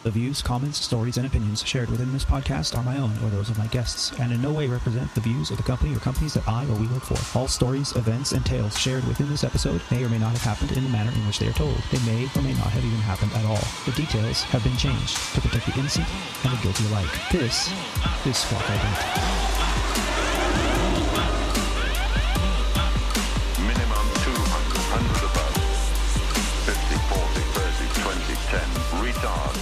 The views, comments, stories, and opinions shared within this podcast are my own or those of my guests, and in no way represent the views of the company or companies that I or we work for. All stories, events, and tales shared within this episode may or may not have happened in the manner in which they are told. They may or may not have even happened at all. The details have been changed to protect the innocent and the guilty alike. This is Squawk Ident. Minimum 200, 100 above. 50, 40, 30, 20, 10. Retard.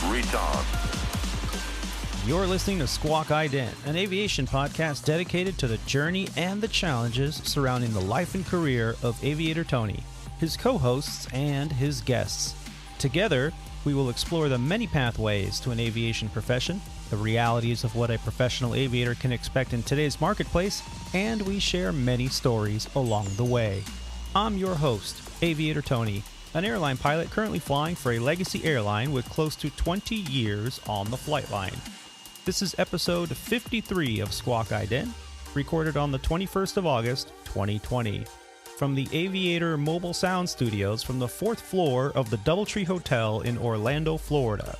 You're listening to Squawk Ident, an aviation podcast dedicated to the journey and the challenges surrounding the life and career of Aviator Tony, his co-hosts, and his guests. Together, we will explore the many pathways to an aviation profession, the realities of what a professional aviator can expect in today's marketplace, and we share many stories along the way. I'm your host, Aviator Tony, an airline pilot currently flying for a legacy airline with close to 20 years on the flight line. This is episode 53 of Squawk Ident, recorded on the 21st of August, 2020, from the Aviator Mobile Sound Studios from the 4th floor of the Doubletree Hotel in Orlando, Florida.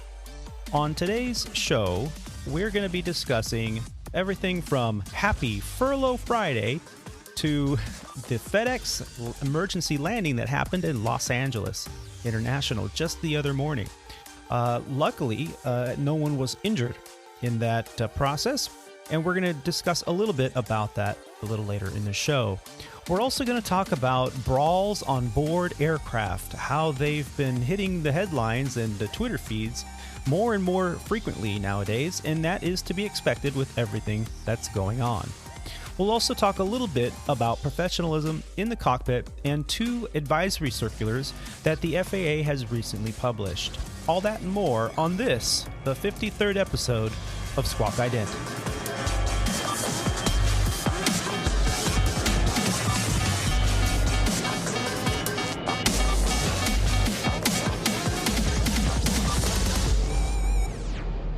On today's show, we're going to be discussing everything from Happy Furlough Friday to the FedEx emergency landing that happened in Los Angeles International just the other morning. Luckily, no one was injured in that process, and we're going to discuss a little bit about that a little later in the show. We're also going to talk about brawls on board aircraft, how they've been hitting the headlines and the Twitter feeds more and more frequently nowadays, and that is to be expected with everything that's going on. We'll also talk a little bit about professionalism in the cockpit and 2 advisory circulars that the FAA has recently published. All that and more on this, the 53rd episode of Squawk Ident.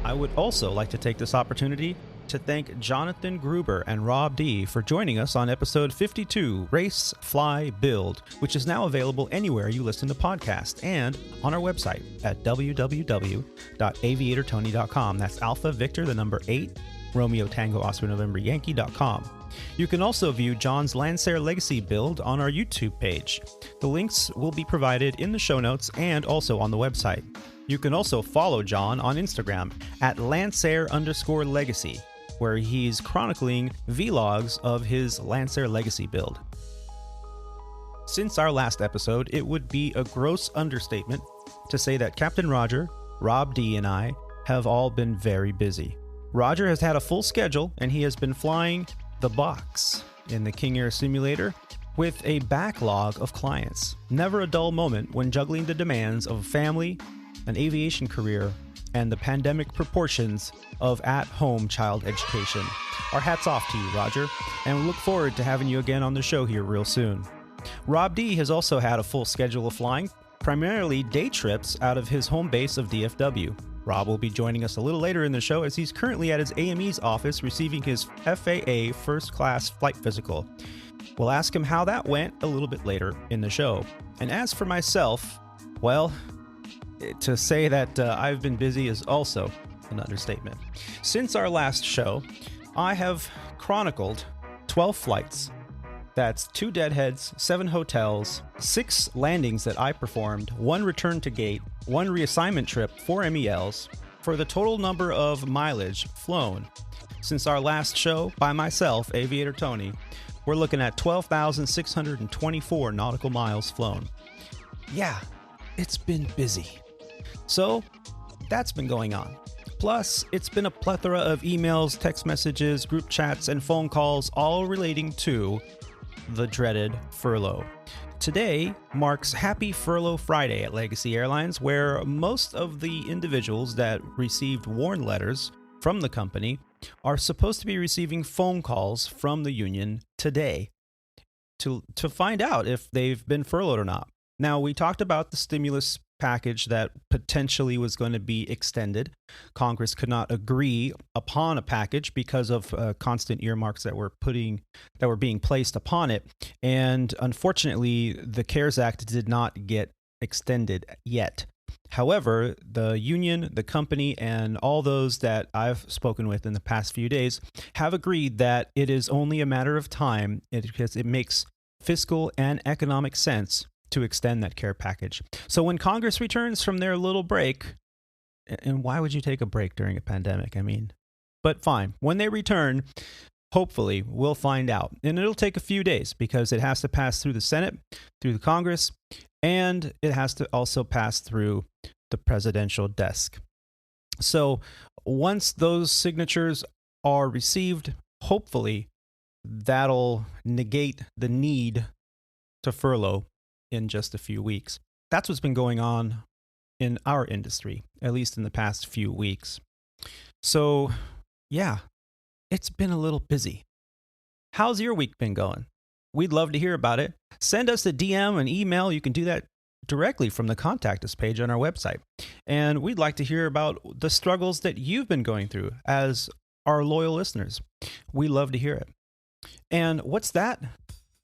I would also like to take this opportunity to thank Jonathan Gruber and Rob D for joining us on episode 52, Race, Fly, Build, which is now available anywhere you listen to podcasts and on our website at www.aviatortony.com. That's Alpha Victor, the number 8, Romeo Tango Oscar November Yankee.com. You can also view John's Lancer Legacy build on our YouTube page. The links will be provided in the show notes and also on the website. You can also follow John on Instagram at Lancer_Legacy, where he's chronicling vlogs of his Lancer Legacy build. Since our last episode, it would be a gross understatement to say that Captain Roger, Rob D, and I have all been very busy. Roger has had a full schedule, and he has been flying the box in the King Air simulator with a backlog of clients. Never a dull moment when juggling the demands of a family, an aviation career, and the pandemic proportions of at-home child education. Our hats off to you, Roger, and we look forward to having you again on the show here real soon. Rob D has also had a full schedule of flying, primarily day trips out of his home base of DFW. Rob will be joining us a little later in the show as he's currently at his AME's office receiving his FAA First Class Flight Physical. We'll ask him how that went a little bit later in the show. And as for myself, well, to say that I've been busy is also an understatement. Since our last show, I have chronicled 12 flights. That's 2 deadheads, 7 hotels, 6 landings that I performed, 1 return to gate, 1 reassignment trip, 4 MELs, for the total number of mileage flown. Since our last show, by myself, Aviator Tony, we're looking at 12,624 nautical miles flown. Yeah, it's been busy. So, that's been going on. Plus, it's been a plethora of emails, text messages, group chats, and phone calls, all relating to the dreaded furlough. Today marks Happy Furlough Friday at Legacy Airlines, where most of the individuals that received warn letters from the company are supposed to be receiving phone calls from the union today to find out if they've been furloughed or not. Now, we talked about the stimulus package that potentially was going to be extended. Congress could not agree upon a package because of constant earmarks that were being placed upon it. And unfortunately, the CARES Act did not get extended yet. However, the union, the company, and all those that I've spoken with in the past few days have agreed that it is only a matter of time because it makes fiscal and economic sense to extend that care package. So when Congress returns from their little break, and why would you take a break during a pandemic? I mean, but fine. When they return, hopefully we'll find out. And it'll take a few days because it has to pass through the Senate, through the Congress, and it has to also pass through the presidential desk. So once those signatures are received, hopefully that'll negate the need to furlough in just a few weeks. That's what's been going on in our industry, at least in the past few weeks. So, yeah, it's been a little busy. How's your week been going? We'd love to hear about it. Send us a DM, an email. You can do that directly from the Contact Us page on our website. And we'd like to hear about the struggles that you've been going through as our loyal listeners. We love to hear it. And what's that?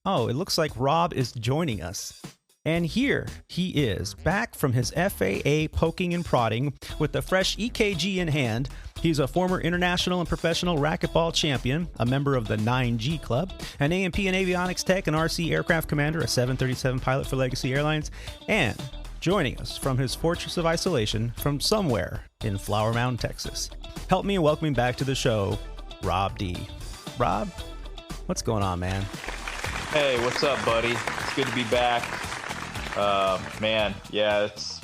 Oh, it looks like Rob is joining us. And here he is, back from his FAA poking and prodding with the fresh EKG in hand. He's a former international and professional racquetball champion, a member of the 9G Club, an A&P and avionics tech, an RC aircraft commander, a 737 pilot for Legacy Airlines, and joining us from his fortress of isolation from somewhere in Flower Mound, Texas. Help me and welcome me back to the show, Rob D. Rob, what's going on, man? Hey, what's up, buddy? It's good to be back. Man, yeah, it's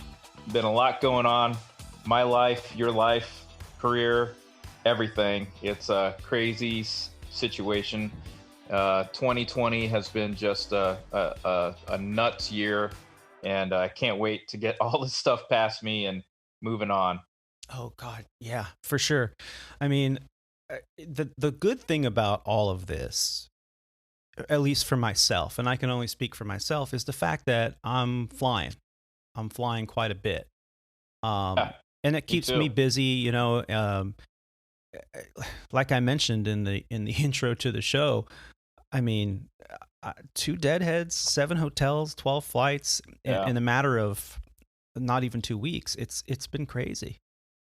been a lot going on. My life, your life, career, everything. It's a crazy situation. 2020 has been just a nuts year, and I can't wait to get all this stuff past me and moving on. Oh, God. Yeah, for sure. I mean, the good thing about all of this, at least for myself, and I can only speak for myself, is the fact that I'm flying. I'm flying quite a bit. And it keeps me busy, you know. Like I mentioned in the intro to the show, I mean, 2 deadheads, 7 hotels, 12 flights in a matter of not even 2 weeks. It's been crazy.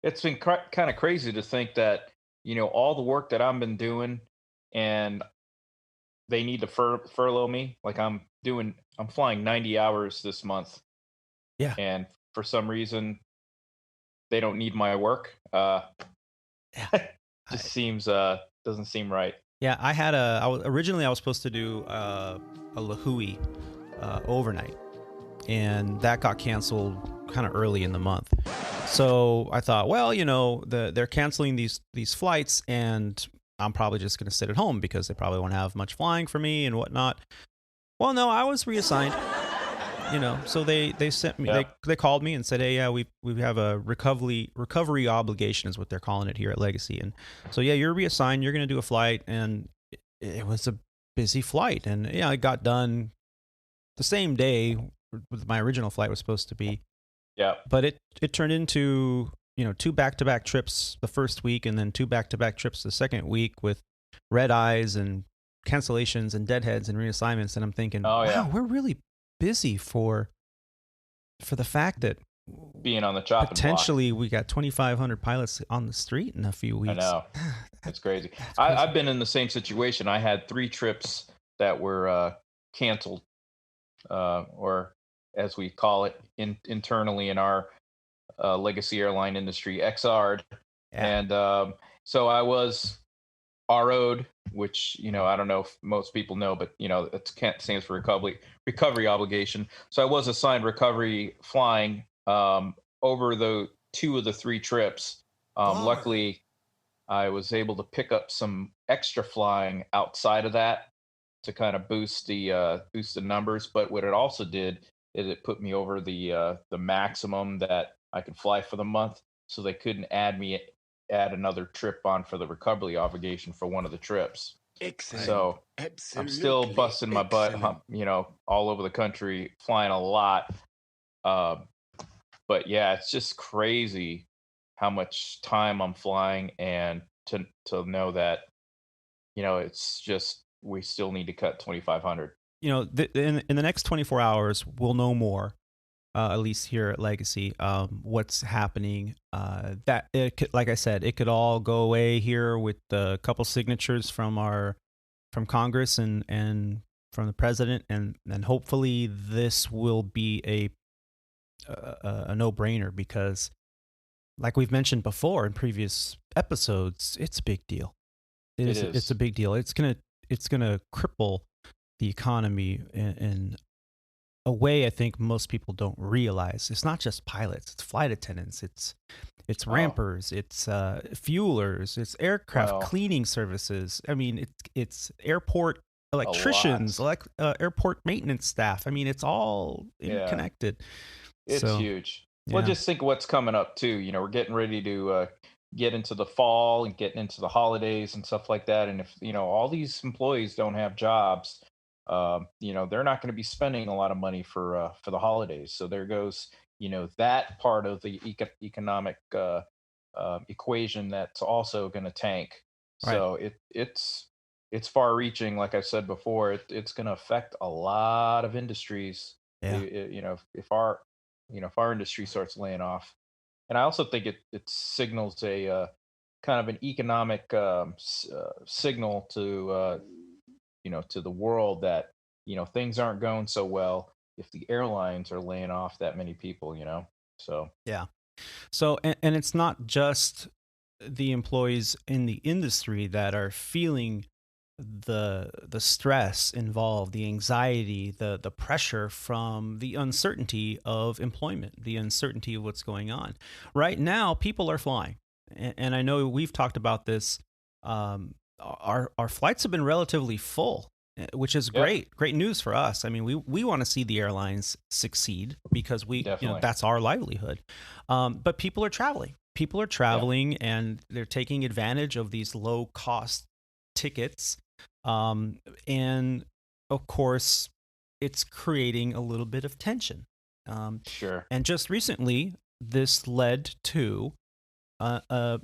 It's been kind of crazy to think that, you know, all the work that I've been doing, and they need to furlough me. Like I'm flying 90 hours this month. Yeah. And for some reason, they don't need my work. Just seems, doesn't seem right. Yeah. I was supposed to do a Lahui overnight, and that got canceled kind of early in the month. So I thought, well, you know, they're canceling these flights, and I'm probably just going to sit at home because they probably won't have much flying for me and whatnot. Well, no, I was reassigned, you know, so they sent me, they called me and said, hey, yeah, we have a recovery obligation is what they're calling it here at Legacy. And so, yeah, you're reassigned, you're going to do a flight. And it was a busy flight. And yeah, it got done the same day my original flight was supposed to be. Yeah. But it turned into, you know, 2 back-to-back trips the first week, and then 2 back-to-back trips the second week with red eyes and cancellations and deadheads and reassignments. And I'm thinking, wow, we're really busy for the fact that being on the chopping potentially block. We got 2,500 pilots on the street in a few weeks. I know. It's crazy. I've been in the same situation. I had 3 trips that were canceled, or as we call it internally in our legacy airline industry, XR'd. Yeah. And so I was RO'd, which, you know, I don't know if most people know, but, you know, it stands for recovery obligation. So I was assigned recovery flying over the 2 of the 3 trips. Luckily, I was able to pick up some extra flying outside of that to kind of boost the numbers. But what it also did is it put me over the maximum that I could fly for the month, so they couldn't add another trip on for the recovery obligation for one of the trips. Excellent. So I'm still busting my butt, you know, all over the country, flying a lot. But yeah, it's just crazy how much time I'm flying, and to know that, you know, it's just, we still need to cut 2,500. You know, in the next 24 hours, we'll know more. at least here at Legacy, what's happening. That it could, like I said, it could all go away here with a couple signatures from Congress and from the president, and hopefully this will be a no-brainer, because, like we've mentioned before in previous episodes, it's a big deal. It is. It's a big deal. It's gonna cripple the economy in a way I think most people don't realize. It's not just pilots; it's flight attendants, it's rampers, it's fuelers, it's aircraft cleaning services. I mean, it's airport electricians, airport maintenance staff. I mean, it's all connected. It's huge. Yeah. Well, just think what's coming up too. You know, we're getting ready to get into the fall and getting into the holidays and stuff like that. And if, you know, all these employees don't have jobs, you know, they're not going to be spending a lot of money for the holidays. So there goes, you know, that part of the economic equation that's also going to tank. Right. So it's far reaching. Like I said before, it's going to affect a lot of industries. Yeah. You know, if our industry starts laying off. And I also think it signals a kind of an economic signal to you know, to the world that, you know, things aren't going so well if the airlines are laying off that many people, you know. So yeah. So and it's not just the employees in the industry that are feeling the stress involved, the anxiety, the pressure from the uncertainty of employment, the uncertainty of what's going on. Right now, people are flying. And I know we've talked about this. Our flights have been relatively full, which is great. Great news for us. I mean, we want to see the airlines succeed because that's our livelihood. But people are traveling. And they're taking advantage of these low cost tickets. And of course, it's creating a little bit of tension. Sure. And just recently, this led to a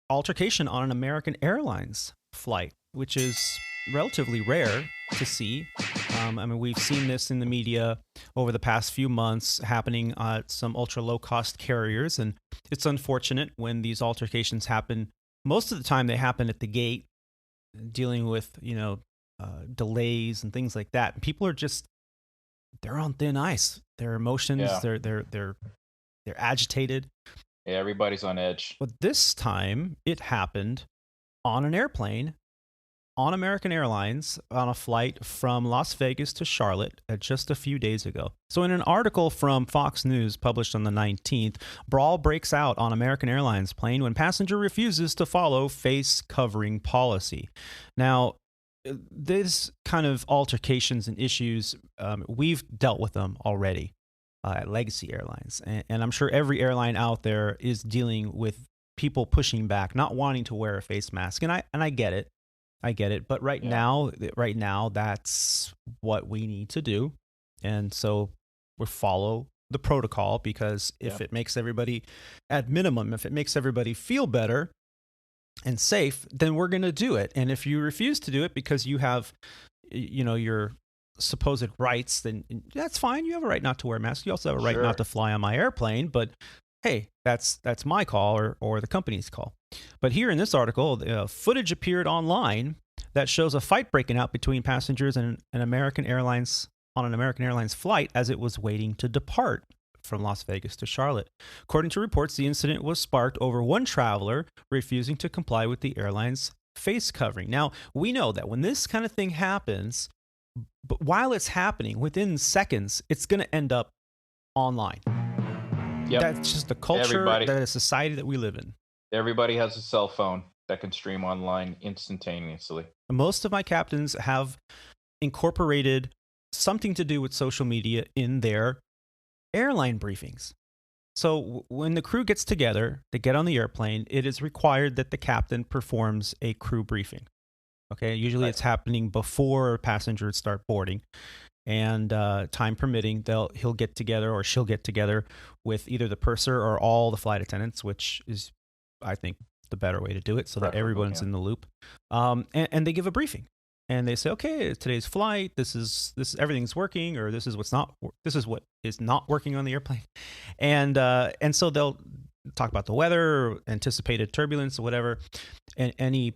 altercation on an American Airlines flight, which is relatively rare to see. I mean, we've seen this in the media over the past few months happening at some ultra low cost carriers, and it's unfortunate when these altercations happen. Most of the time, they happen at the gate, dealing with, you know, delays and things like that. And people are they're on thin ice. Their emotions, they're agitated. Yeah, everybody's on edge. But this time it happened on an airplane, on American Airlines, on a flight from Las Vegas to Charlotte just a few days ago. So in an article from Fox News published on the 19th, brawl breaks out on American Airlines plane when passenger refuses to follow face covering policy. Now, this kind of altercations and issues, we've dealt with them already at Legacy Airlines. And I'm sure every airline out there is dealing with people pushing back, not wanting to wear a face mask. And I get it. But right now, that's what we need to do. And so we follow the protocol, because if it makes everybody, at minimum, if it makes everybody feel better and safe, then we're going to do it. And if you refuse to do it because you have, you know, your supposed rights, then that's fine. You have a right not to wear a mask. You also have a right not to fly on my airplane. But hey, that's my call or the company's call. But here in this article, footage appeared online that shows a fight breaking out between passengers and an American Airlines flight as it was waiting to depart from Las Vegas to Charlotte. According to reports, the incident was sparked over one traveler refusing to comply with the airline's face covering. Now, we know that when this kind of thing happens, but while it's happening, within seconds, it's going to end up online. Yep. That's just the culture, the society that we live in. Everybody has a cell phone that can stream online instantaneously. Most of my captains have incorporated something to do with social media in their airline briefings. So when the crew gets together to get on the airplane, it is required that the captain performs a crew briefing. Okay, usually it's happening before passengers start boarding. And time permitting, he'll get together, or she'll get together with either the purser or all the flight attendants, which is, I think, the better way to do it, so that everyone's in the loop. And they give a briefing. and they say, okay, today's flight, this is everything's working, or this is what is not working on the airplane, and so they'll talk about the weather, or anticipated turbulence, or whatever, and any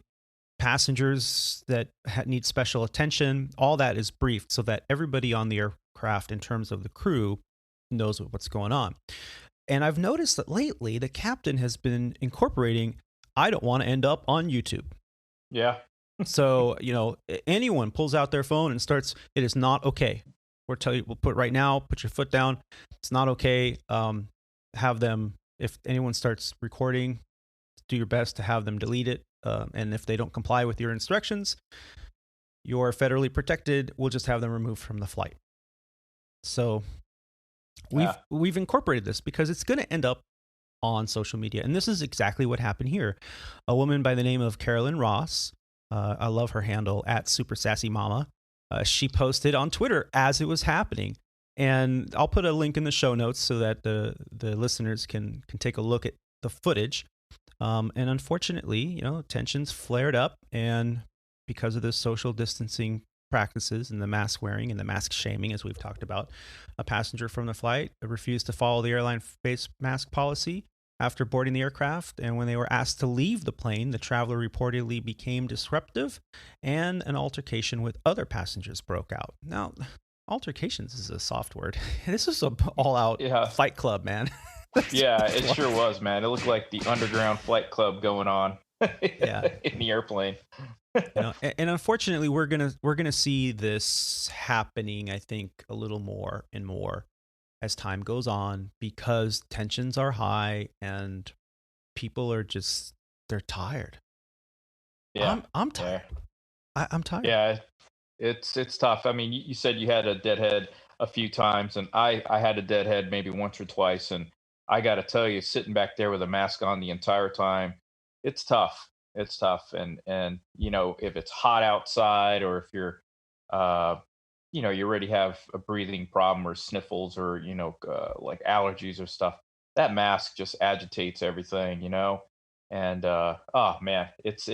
passengers that need special attention. All that is briefed so that everybody on the aircraft, in terms of the crew, knows what's going on. And I've noticed that lately the captain has been incorporating, I don't want to end up on YouTube. Yeah. So, anyone pulls out their phone and starts, it is not okay. We'll put right now, put your foot down. It's not okay. Have them, if anyone starts recording, do your best to have them delete it. And if they don't comply with your instructions, you're federally protected. We'll just have them removed from the flight. So we've incorporated this because it's going to end up on social media. And this is exactly what happened here. A woman by the name of Carolyn Ross, I love her handle, @SuperSassyMama. She posted on Twitter as it was happening. And I'll put a link in the show notes so that the listeners can take a look at the footage. And unfortunately, tensions flared up. And because of the social distancing practices and the mask wearing and the mask shaming, as we've talked about, a passenger from the flight refused to follow the airline face mask policy after boarding the aircraft, and when they were asked to leave the plane, the traveler reportedly became disruptive, and an altercation with other passengers broke out. Now, altercations is a soft word. This is an all-out fight club, man. Yeah, it sure was, man. It looked like the underground flight club going on in the airplane. And unfortunately, we're gonna see this happening, I think, a little more and more as time goes on, because tensions are high and people are they're tired. Yeah, I'm tired. Yeah. I'm tired. Yeah, it's tough. I mean, you said you had a deadhead a few times, and I had a deadhead maybe once or twice, and I got to tell you, sitting back there with a mask on the entire time, it's tough. It's tough, and if it's hot outside, or if you're you already have a breathing problem or sniffles, or like allergies or stuff, that mask just agitates everything, and oh man, it's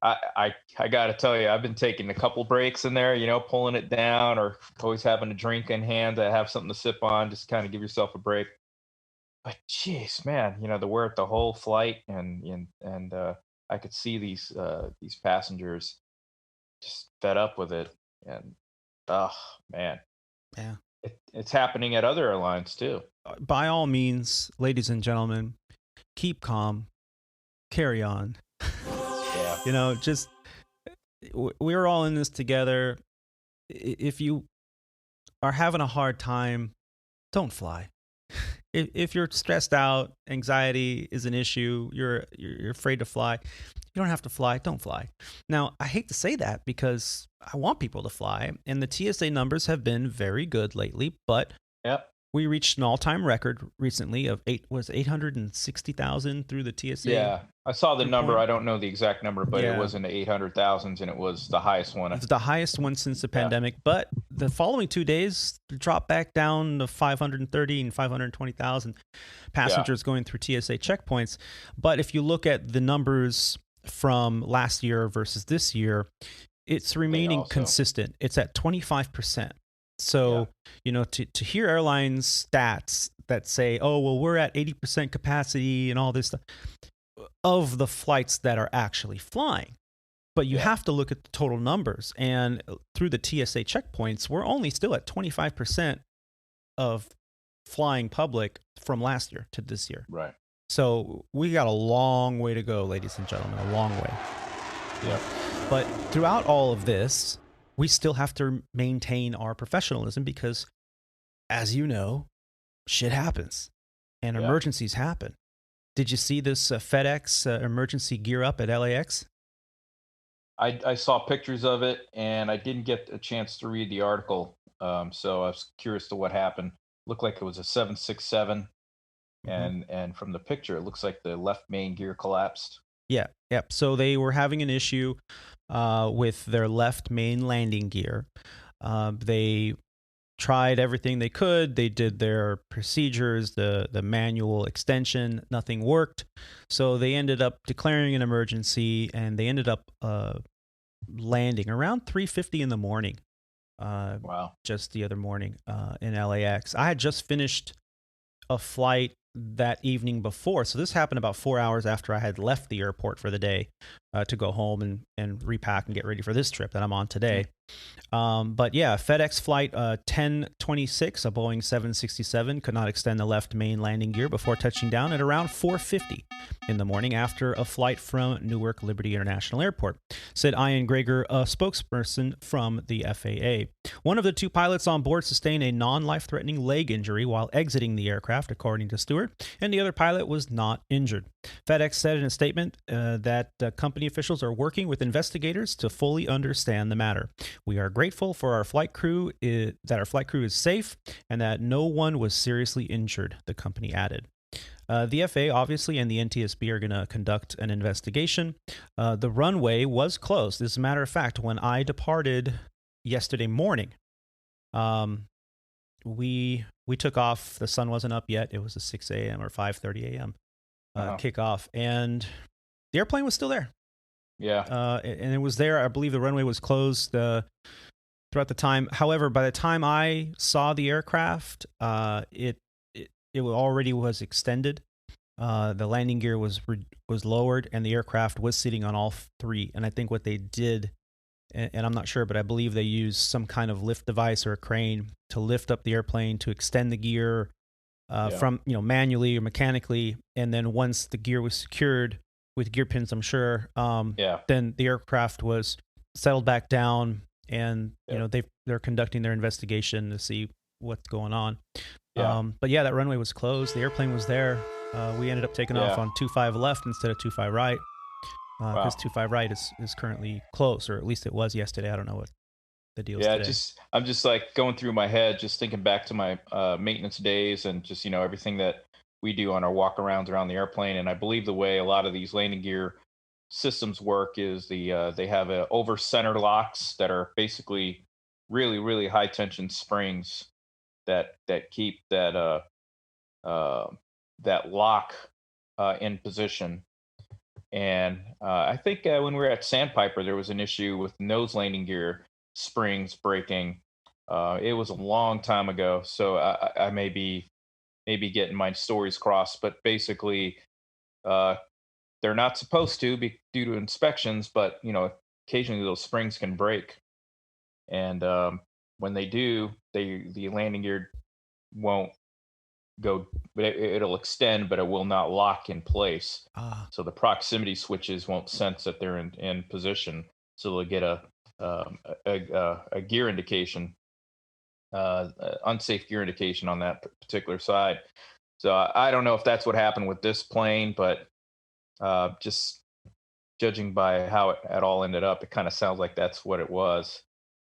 I gotta tell you, I've been taking a couple breaks in there, pulling it down, or always having a drink in hand to have something to sip on, just kind of give yourself a break. But jeez, man, to wear it the whole flight, and I could see these passengers just fed up with it, and oh man, yeah, it's happening at other airlines too. By all means, ladies and gentlemen, keep calm, carry on. Yeah, just we're all in this together. If you are having a hard time, don't fly. If you're stressed out, anxiety is an issue, you're afraid to fly, you don't have to fly, don't fly. Now, I hate to say that because I want people to fly, and the TSA numbers have been very good lately, but we reached an all-time record recently of 860,000 through the TSA. Yeah, I saw the number. I don't know the exact number, but it was in the 800,000s, and it was the highest one. It's the highest one since the pandemic, but the following 2 days dropped back down to 530 and 520,000 passengers going through TSA checkpoints. But if you look at the numbers from last year versus this year, it's remaining consistent. It's at 25%. So, to hear airlines stats that say, oh, well, we're at 80% capacity and all this stuff of the flights that are actually flying. But you have to look at the total numbers. And through the TSA checkpoints, we're only still at 25% of flying public from last year to this year. Right. So we got a long way to go, ladies and gentlemen, a long way. Yeah. But throughout all of this, we still have to maintain our professionalism because, as you know, shit happens and emergencies happen. Did you see this FedEx emergency gear up at LAX? I saw pictures of it, and I didn't get a chance to read the article, so I was curious to what happened. Looked like it was a 767, and from the picture, it looks like the left main gear collapsed. Yeah. So they were having an issue with their left main landing gear. They tried everything they could. They did their procedures, the manual extension. Nothing worked. So they ended up declaring an emergency, and they ended up landing around 3:50 in the morning. Wow. Just the other morning in LAX. I had just finished a flight that evening before. So this happened about 4 hours after I had left the airport for the day to go home and repack and get ready for this trip that I'm on today. But yeah, FedEx flight 1026, a Boeing 767, could not extend the left main landing gear before touching down at around 4:50 in the morning after a flight from Newark Liberty International Airport, said Ian Greger, a spokesperson from the FAA. One of the two pilots on board sustained a non-life-threatening leg injury while exiting the aircraft, according to Stewart, and the other pilot was not injured. FedEx said in a statement that company officials are working with investigators to fully understand the matter. We are grateful for our flight crew that our flight crew is safe and that no one was seriously injured, the company added. The FAA, obviously, and the NTSB are going to conduct an investigation. The runway was closed. As a matter of fact, when I departed yesterday morning, we took off. The sun wasn't up yet. It was a 6 a.m. or 5:30 a.m. Kickoff, and the airplane was still there. Yeah. And it was there. I believe the runway was closed throughout the time. However, by the time I saw the aircraft, it already was extended. The landing gear was lowered, and the aircraft was sitting on all three. And I think what they did, and I'm not sure, but I believe they used some kind of lift device or a crane to lift up the airplane to extend the gear from manually or mechanically. And then once the gear was secured with gear pins, I'm sure, then the aircraft was settled back down, and they're conducting their investigation to see what's going on. But yeah, that runway was closed. The airplane was there. We ended up taking off on 25 left instead of 25 right, because 25 right is currently closed, or at least it was yesterday. I don't know what the deal is today. I'm just like going through my head, just thinking back to my maintenance days and just everything that we do on our walk-arounds around the airplane. And I believe the way a lot of these landing gear systems work is they have over center locks that are basically really, really high tension springs that keep that lock in position. And I think when we were at Sandpiper, there was an issue with nose landing gear springs breaking. It was a long time ago, so I may be getting my stories crossed, but basically they're not supposed to be due to inspections, but occasionally those springs can break, and when they do, the landing gear won't go, it'll extend, but it will not lock in place. So the proximity switches won't sense that they're in position, so they'll get a gear indication, unsafe gear indication on that particular side. So I don't know if that's what happened with this plane, but just judging by how it all ended up, it kind of sounds like that's what it was.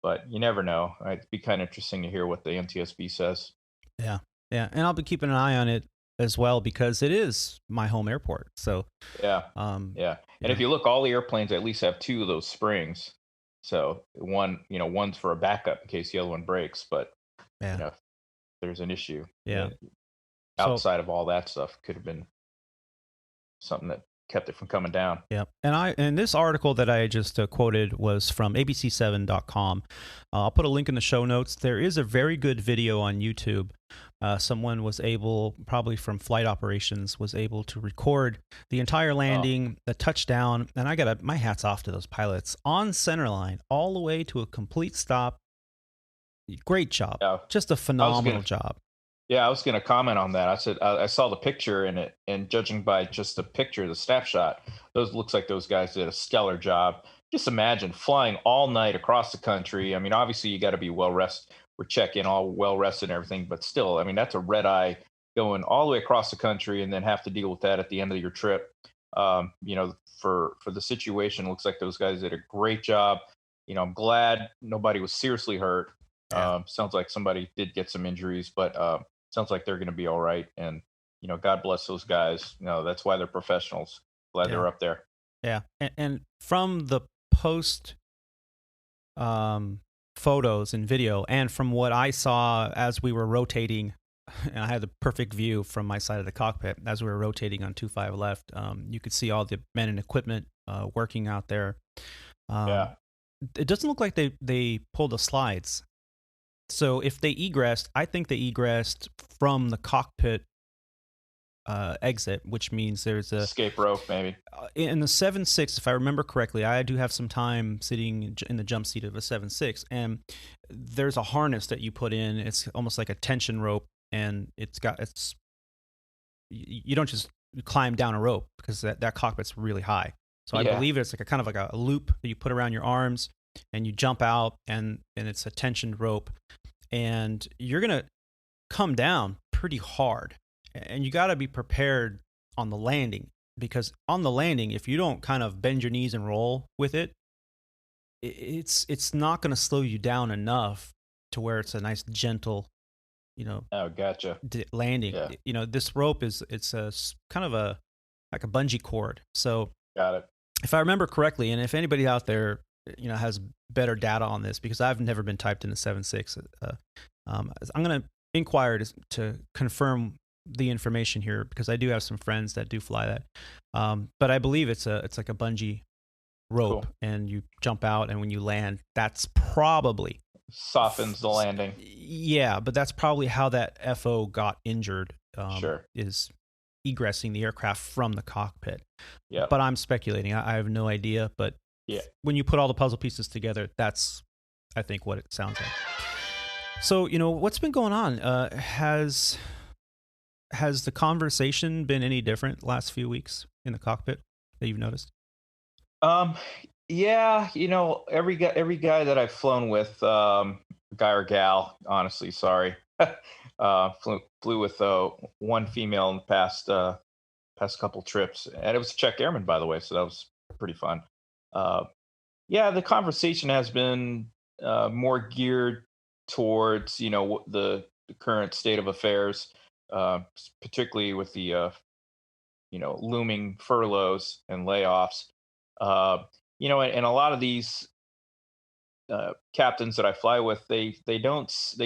But you never know. It'd be kind of interesting to hear what the NTSB says. Yeah, and I'll be keeping an eye on it as well, because it is my home airport. So and if you look, all the airplanes at least have two of those springs. So one's for a backup in case the other one breaks. But if there's an issue, outside of all that stuff, could have been something that kept it from coming down. Yeah. And this article that I just quoted was from abc7.com. I'll put a link in the show notes. There is a very good video on YouTube. Someone was able, probably from flight operations, was able to record the entire landing, the touchdown, and I got my hat's off to those pilots on centerline all the way to a complete stop. Great job. Yeah. Just a phenomenal job. Yeah, I was going to comment on that. I said I saw the picture in it, and judging by just the picture, the snapshot, looks like those guys did a stellar job. Just imagine flying all night across the country. I mean, obviously you got to be well rested. We're checking all well rested and everything, but still, I mean, that's a red eye going all the way across the country, and then have to deal with that at the end of your trip. For the situation, it looks like those guys did a great job. I'm glad nobody was seriously hurt. Sounds like somebody did get some injuries, but sounds like they're going to be all right. And, God bless those guys. That's why they're professionals. Glad they're up there. Yeah. And from the post photos and video, and from what I saw as we were rotating, and I had the perfect view from my side of the cockpit as we were rotating on 25 left, you could see all the men and equipment working out there. it doesn't look like they pulled the slides. So if they egressed, I think they egressed from the cockpit exit, which means there's a escape rope, maybe. In the 7.6, if I remember correctly, I do have some time sitting in the jump seat of a 7.6, and there's a harness that you put in. It's almost like a tension rope, and you don't just climb down a rope because that cockpit's really high. So I believe it's like a kind of like a loop that you put around your arms, and you jump out, and it's a tensioned rope, and you're gonna come down pretty hard. And you got to be prepared on the landing, because on the landing, if you don't kind of bend your knees and roll with it, it's not going to slow you down enough to where it's a nice gentle, Oh, gotcha. landing. Yeah. This rope it's a kind of like a bungee cord. So Got it. if I remember correctly, and if anybody out there has better data on this, because I've never been typed in a 7.6, I'm going to inquire to confirm the information here, because I do have some friends that do fly that. But I believe it's like a bungee rope, Cool. and you jump out, and when you land, that's probably Softens the landing. Yeah, but that's probably how that FO got injured. Sure. Is egressing the aircraft from the cockpit. Yeah. But I'm speculating. I have no idea. But Yeah. when you put all the puzzle pieces together, that's, I think, what it sounds like. So, what's been going on? Has the conversation been any different last few weeks in the cockpit that you've noticed? Yeah, every guy that I've flown with, guy or gal, honestly, sorry, flew with one female in the past couple trips, and it was a Czech airman, by the way, so that was pretty fun. Yeah, the conversation has been more geared towards the current state of affairs, particularly with the looming furloughs and layoffs. And a lot of these captains that I fly with, they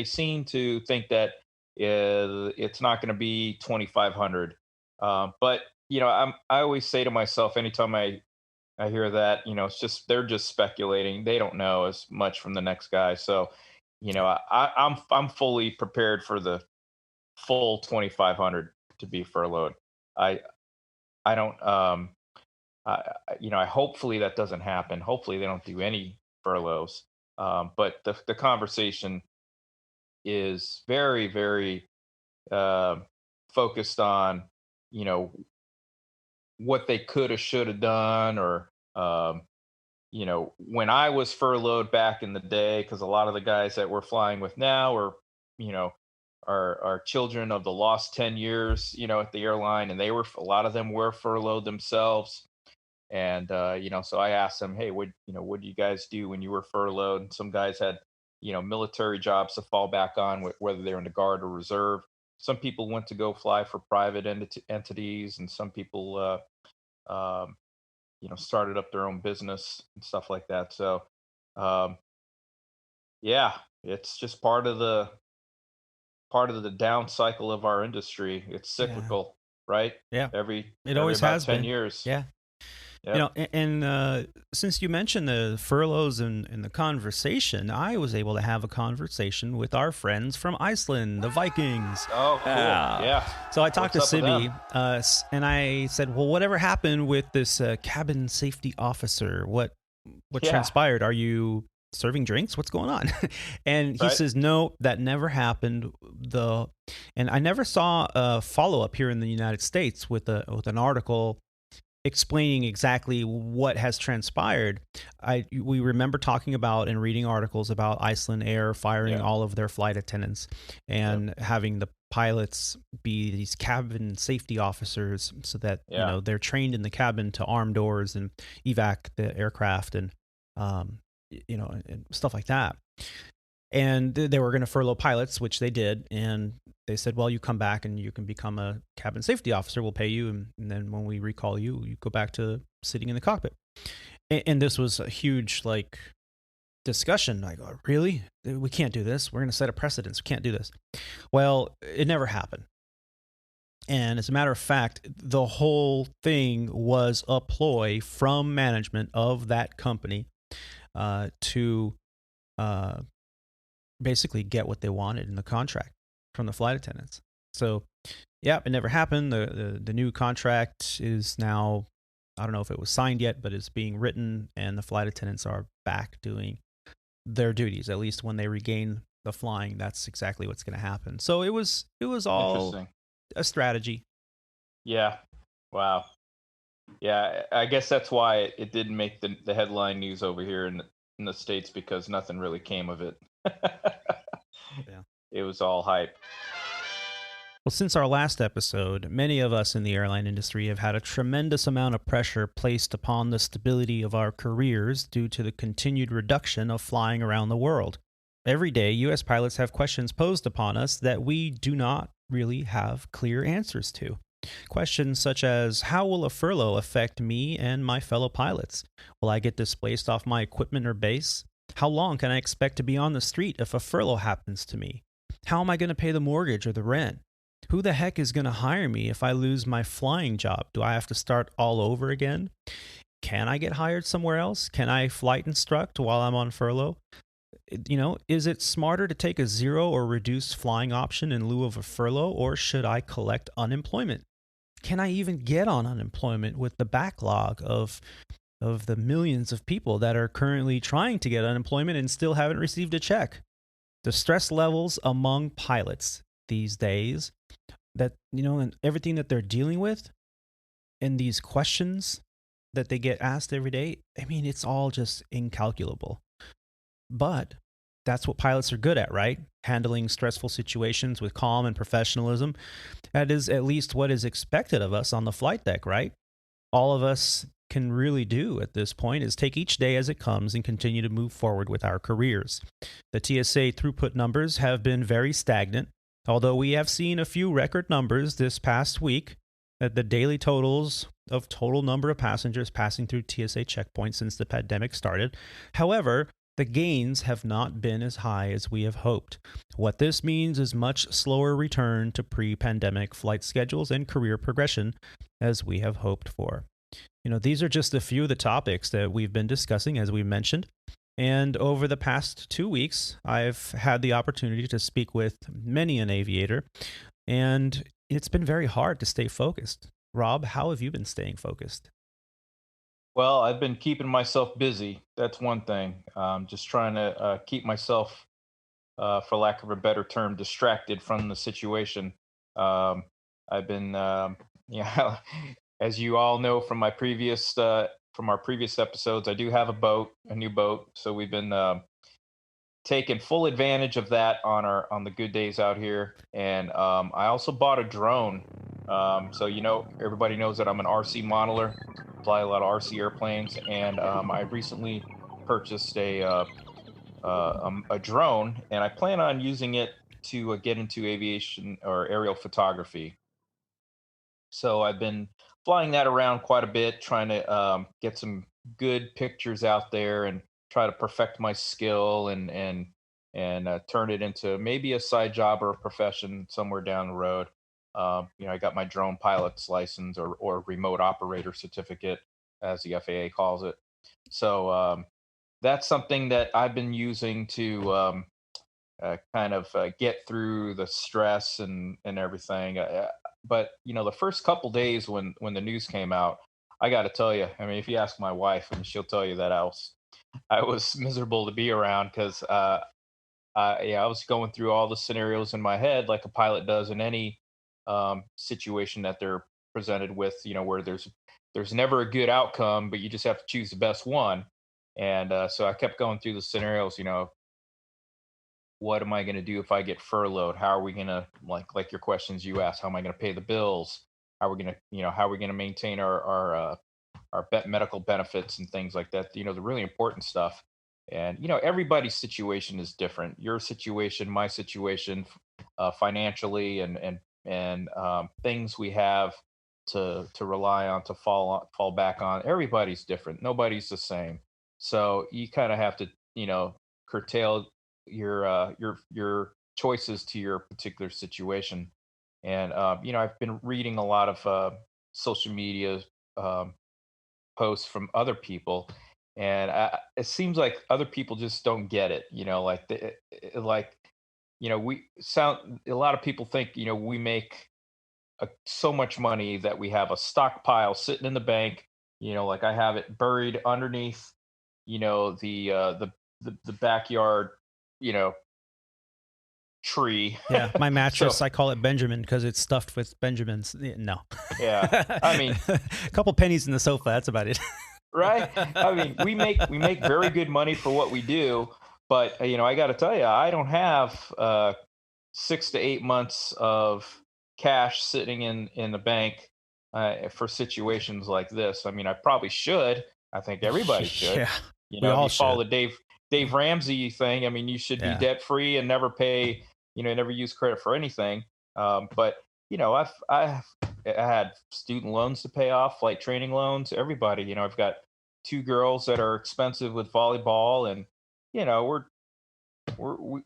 seem to think that it's not going to be 2,500. But I always say to myself, anytime I hear that, they're just speculating. They don't know as much from the next guy. So, I'm fully prepared for the full 2,500 to be furloughed. I don't. I hopefully that doesn't happen. Hopefully they don't do any furloughs. But the conversation is very, very focused on, what they could have, should have done, or, when I was furloughed back in the day, because a lot of the guys that we're flying with now are children of the lost 10 years, at the airline, and a lot of them were furloughed themselves. And, so I asked them, hey, what do you guys do when you were furloughed? And some guys had, military jobs to fall back on, whether they're in the Guard or Reserve. Some people went to go fly for private entities, and some people, started up their own business and stuff like that. So, yeah, it's just part of the down cycle of our industry. It's cyclical, right? Yeah. It always about has 10 been. years. Yeah. Yep. And since you mentioned the furloughs in the conversation, I was able to have a conversation with our friends from Iceland, the Vikings. Oh, cool. Yeah. So I talked What's to up with Sibby, and I said, well, whatever happened with this cabin safety officer? What transpired? Are you serving drinks? What's going on? And he says, no, that never happened. And I never saw a follow-up here in the United States with an article explaining exactly what has transpired. We remember talking about and reading articles about Iceland Air firing all of their flight attendants and having the pilots be these cabin safety officers, so that they're trained in the cabin to arm doors and evac the aircraft and and stuff like that. And they were going to furlough pilots, which they did. And they said, well, you come back and you can become a cabin safety officer. We'll pay you. And then when we recall you, you go back to sitting in the cockpit. And this was a huge, discussion. I go, really? We can't do this. We're going to set a precedence. We can't do this. Well, it never happened. And as a matter of fact, the whole thing was a ploy from management of that company to basically get what they wanted in the contract from the flight attendants. So, yeah, it never happened. The new contract is now, I don't know if it was signed yet, but it's being written, and the flight attendants are back doing their duties. At least when they regain the flying, that's exactly what's going to happen. So it was all a strategy. Yeah. Wow. Yeah, I guess that's why it didn't make the headline news over here in the States, because nothing really came of it. Yeah. It was all hype. Well, since our last episode, many of us in the airline industry have had a tremendous amount of pressure placed upon the stability of our careers due to the continued reduction of flying around the world. Every day, U.S. pilots have questions posed upon us that we do not really have clear answers to. Questions such as, how will a furlough affect me and my fellow pilots? Will I get displaced off my equipment or base? How long can I expect to be on the street if a furlough happens to me? How am I going to pay the mortgage or the rent? Who the heck is going to hire me if I lose my flying job? Do I have to start all over again? Can I get hired somewhere else? Can I flight instruct while I'm on furlough? Is it smarter to take a zero or reduced flying option in lieu of a furlough, or should I collect unemployment? Can I even get on unemployment with the backlog of the millions of people that are currently trying to get unemployment and still haven't received a check? The stress levels among pilots these days, that, and everything that they're dealing with, and these questions that they get asked every day, I mean, it's all just incalculable. But that's what pilots are good at, right? Handling stressful situations with calm and professionalism. That is at least what is expected of us on the flight deck, right? All of us can really do at this point is take each day as it comes and continue to move forward with our careers. The TSA throughput numbers have been very stagnant, although we have seen a few record numbers this past week at the daily totals of total number of passengers passing through TSA checkpoints since the pandemic started. However, the gains have not been as high as we have hoped. What this means is much slower return to pre-pandemic flight schedules and career progression as we have hoped for. These are just a few of the topics that we've been discussing, as we mentioned. And over the past 2 weeks, I've had the opportunity to speak with many an aviator, and it's been very hard to stay focused. Rob, how have you been staying focused? Well, I've been keeping myself busy. That's one thing. Just trying to keep myself, for lack of a better term, distracted from the situation. I've been, yeah, as you all know from my previous, from our previous episodes, I do have a new boat. So we've been taking full advantage of that on the good days out here. And I also bought a drone. So everybody knows that I'm an RC modeler. Fly a lot of RC airplanes, and I recently purchased a drone, and I plan on using it to get into aviation or aerial photography. So I've been flying that around quite a bit, trying to get some good pictures out there and try to perfect my skill and turn it into maybe a side job or a profession somewhere down the road. I got my drone pilot's license or remote operator certificate, as the FAA calls it. So that's something that I've been using to kind of get through the stress and everything. But the first couple days when the news came out, I got to tell you, I mean, if you ask my wife, I mean, she'll tell you that I was miserable to be around, because I was going through all the scenarios in my head like a pilot does in any situation that they're presented with, where there's never a good outcome, but you just have to choose the best one. And so I kept going through the scenarios. What am I going to do if I get furloughed? How are we going to, like your questions you asked, how am I going to pay the bills? How are we going to, how are we going to maintain our medical benefits and things like that? The really important stuff. And everybody's situation is different. Your situation, my situation, financially, and things we have to rely on, to fall back on. Everybody's different. Nobody's the same. So you kind of have to curtail your choices to your particular situation. And I've been reading a lot of social media posts from other people, And it seems like other people just don't get it, like we sound, a lot of people think, we make so much money that we have a stockpile sitting in the bank, like I have it buried underneath, the backyard, you know, tree. Yeah, my mattress, So, I call it Benjamin because it's stuffed with Benjamins. No. yeah, I mean, a couple pennies in the sofa, that's about it. right? I mean, we make very good money for what we do, but I got to tell you, I don't have 6 to 8 months of cash sitting in the bank for situations like this. I mean, I probably should. I think everybody should. Yeah, You we know, all you follow should. the Dave Ramsey thing. I mean, you should be Yeah. debt free and never pay. Never use credit for anything. But I had student loans to pay off, flight training loans. Everybody. I've got 2 girls that are expensive with volleyball, and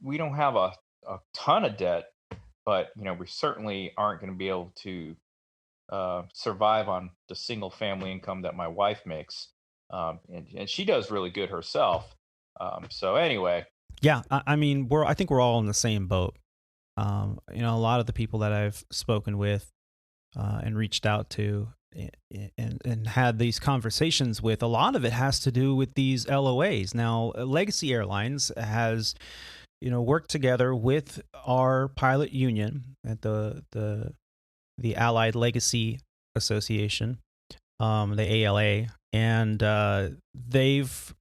we don't have a ton of debt, but we certainly aren't going to be able to survive on the single family income that my wife makes, and she does really good herself. So anyway, Yeah, I mean, I think we're all in the same boat. A lot of the people that I've spoken with and reached out to and had these conversations with, a lot of it has to do with these LOAs. Now, Legacy Airlines has, worked together with our pilot union at the Allied Legacy Association, the ALA, and they've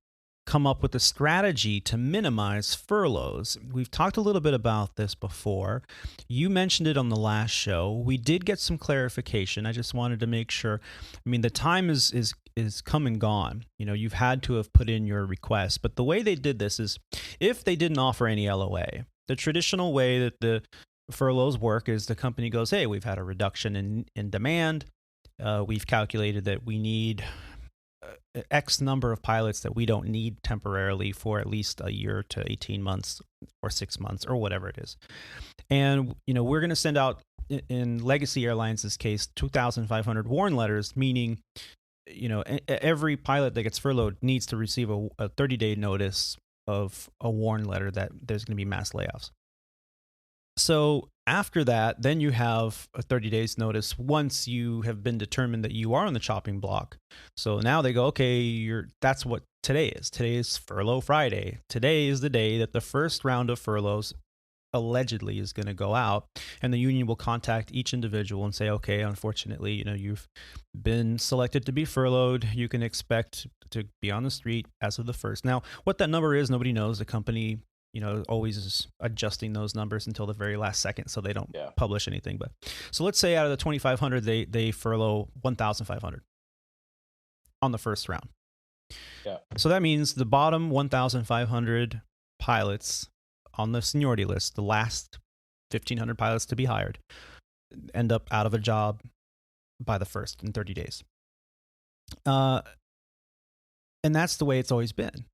come up with a strategy to minimize furloughs. We've talked a little bit about this before. You mentioned it on the last show. We did get some clarification. I just wanted to make sure. I mean, the time is come and gone. You've had to have put in your request. But the way they did this is, if they didn't offer any LOA, the traditional way that the furloughs work is the company goes, hey, we've had a reduction in demand. We've calculated that we need X number of pilots that we don't need temporarily for at least a year to 18 months or 6 months or whatever it is. And, we're going to send out, in Legacy Airlines' case, 2,500 warn letters, meaning, every pilot that gets furloughed needs to receive a 30-day notice of a warn letter that there's going to be mass layoffs. So after that, then you have a 30 days notice once you have been determined that you are on the chopping block. So now they go, okay, that's what today is. Today is Furlough Friday. Today is the day that the first round of furloughs allegedly is going to go out, and the union will contact each individual and say, okay, unfortunately, you've been selected to be furloughed. You can expect to be on the street as of the first. Now, what that number is, nobody knows. The company always is adjusting those numbers until the very last second, so they don't publish anything. But so let's say out of the 2,500, they furlough 1,500 on the first round. Yeah. So that means the bottom 1,500 pilots on the seniority list, the last 1,500 pilots to be hired, end up out of a job by the first in 30 days. And that's the way it's always been.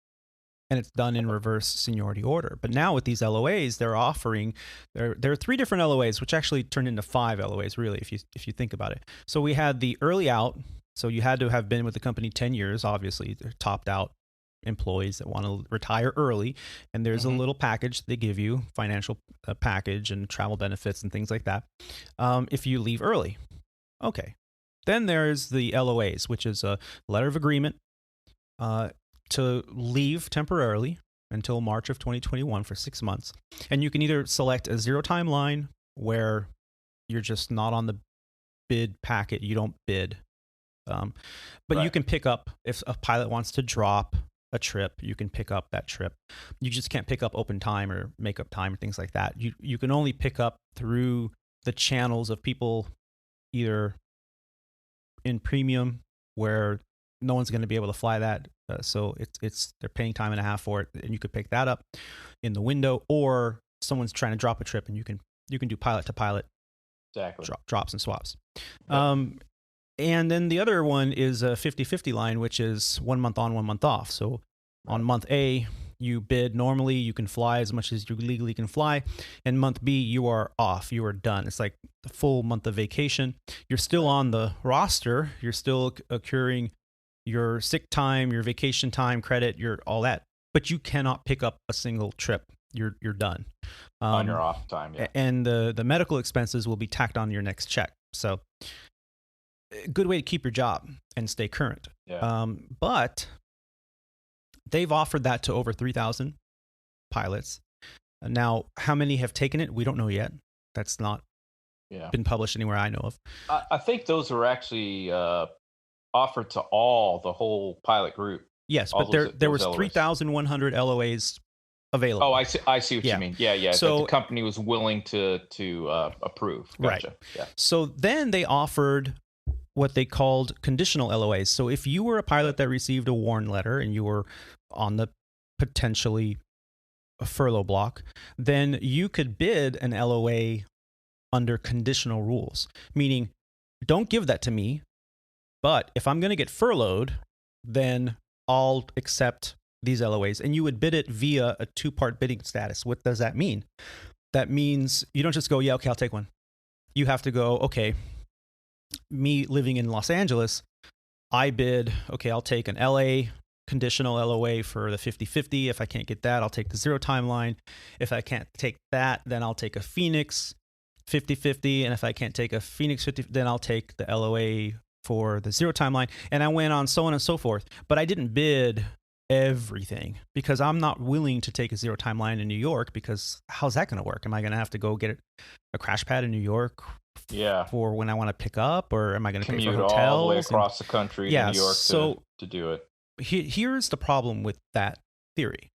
And it's done in reverse seniority order. But now with these LOAs, they're offering, there are 3 different LOAs, which actually turned into 5 LOAs, really, if you think about it. So we had the early out. So you had to have been with the company 10 years, obviously. They're topped out employees that want to retire early. And there's a little package they give you, financial package and travel benefits and things like that, if you leave early. Okay. Then there's the LOAs, which is a letter of agreement to leave temporarily until March of 2021 for 6 months. And you can either select a zero timeline where you're just not on the bid packet, you don't bid. But Right. you can pick up, if a pilot wants to drop a trip, you can pick up that trip. You just can't pick up open time or make up time or things like that. You can only pick up through the channels of people either in premium where no one's going to be able to fly that. So they're paying time and a half for it, and you could pick that up in the window, or someone's trying to drop a trip, and you can do pilot to pilot, Exactly. drops and swaps. Yeah. And then the other one is a 50-50 line, which is 1 month on, 1 month off. So on month A, you bid normally, you can fly as much as you legally can fly, and month B, you are off, you are done. It's like the full month of vacation. You're still on the roster, you're still accruing your sick time, your vacation time credit, your all that, but you cannot pick up a single trip. You're done. On your off time, yeah. And the medical expenses will be tacked on your next check. So good way to keep your job and stay current. Yeah. But they've offered that to over 3,000 pilots. Now, how many have taken it? We don't know yet. That's not been published anywhere I know of. I think those are actually offered to the whole pilot group. Yes, but there was 3,100 LOAs available. Oh, I see what you mean. Yeah. So the company was willing to approve. Gotcha. Right. Yeah. So then they offered what they called conditional LOAs. So if you were a pilot that received a warn letter and you were on the potentially a furlough block, then you could bid an LOA under conditional rules, meaning don't give that to me, but if I'm going to get furloughed, then I'll accept these LOAs. And you would bid it via a two-part bidding status. What does that mean? That means you don't just go, yeah, okay, I'll take one. You have to go, okay, me living in Los Angeles, I bid, okay, I'll take an LA conditional LOA for the 50-50. If I can't get that, I'll take the zero timeline. If I can't take that, then I'll take a Phoenix 50-50. And if I can't take a Phoenix 50, then I'll take the LOA for the zero timeline. And I went on so on and so forth. But I didn't bid everything because I'm not willing to take a zero timeline in New York, because how's that going to work? Am I going to have to go get a crash pad in New York for when I want to pick up, or am I going to pay for hotels? All the way across the country to New York to do it? Here's the problem with that theory.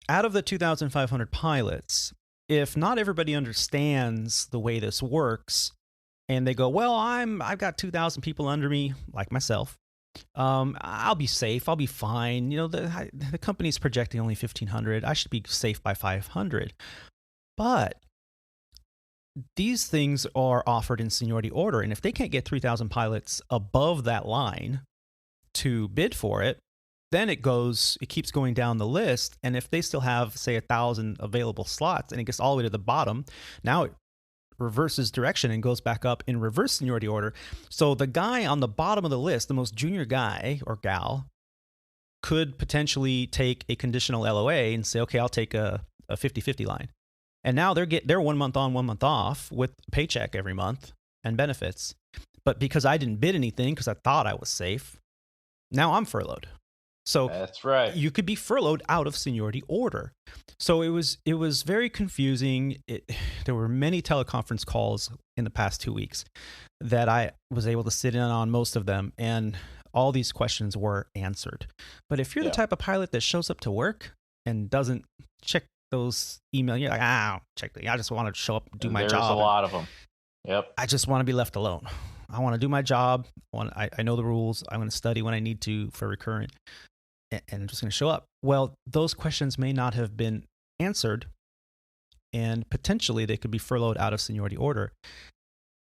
Out of the 2,500 pilots, if not everybody understands the way this works, and they go, well, I've got 2,000 people under me, like myself, I'll be safe. I'll be fine. You know, the company's projecting only 1,500. I should be safe by 500. But these things are offered in seniority order. And if they can't get 3,000 pilots above that line to bid for it, then it keeps going down the list. And if they still have, say, 1,000 available slots and it gets all the way to the bottom, now it reverses direction and goes back up in reverse seniority order. So the guy on the bottom of the list, the most junior guy or gal, could potentially take a conditional LOA and say, okay, I'll take a 50-50 line. And now they're 1 month on, 1 month off with paycheck every month and benefits. But because I didn't bid anything because I thought I was safe, now I'm furloughed. So that's right. You could be furloughed out of seniority order. So it was very confusing. There were many teleconference calls in the past 2 weeks that I was able to sit in on, most of them, and all these questions were answered. But if you're the type of pilot that shows up to work and doesn't check those emails, you're like, I just want to show up and do my job. There's a lot of them. Yep. I just want to be left alone. I want to do my job. I know the rules. I'm going to study when I need to for recurrent. And I'm just going to show up. Well, those questions may not have been answered, and potentially they could be furloughed out of seniority order.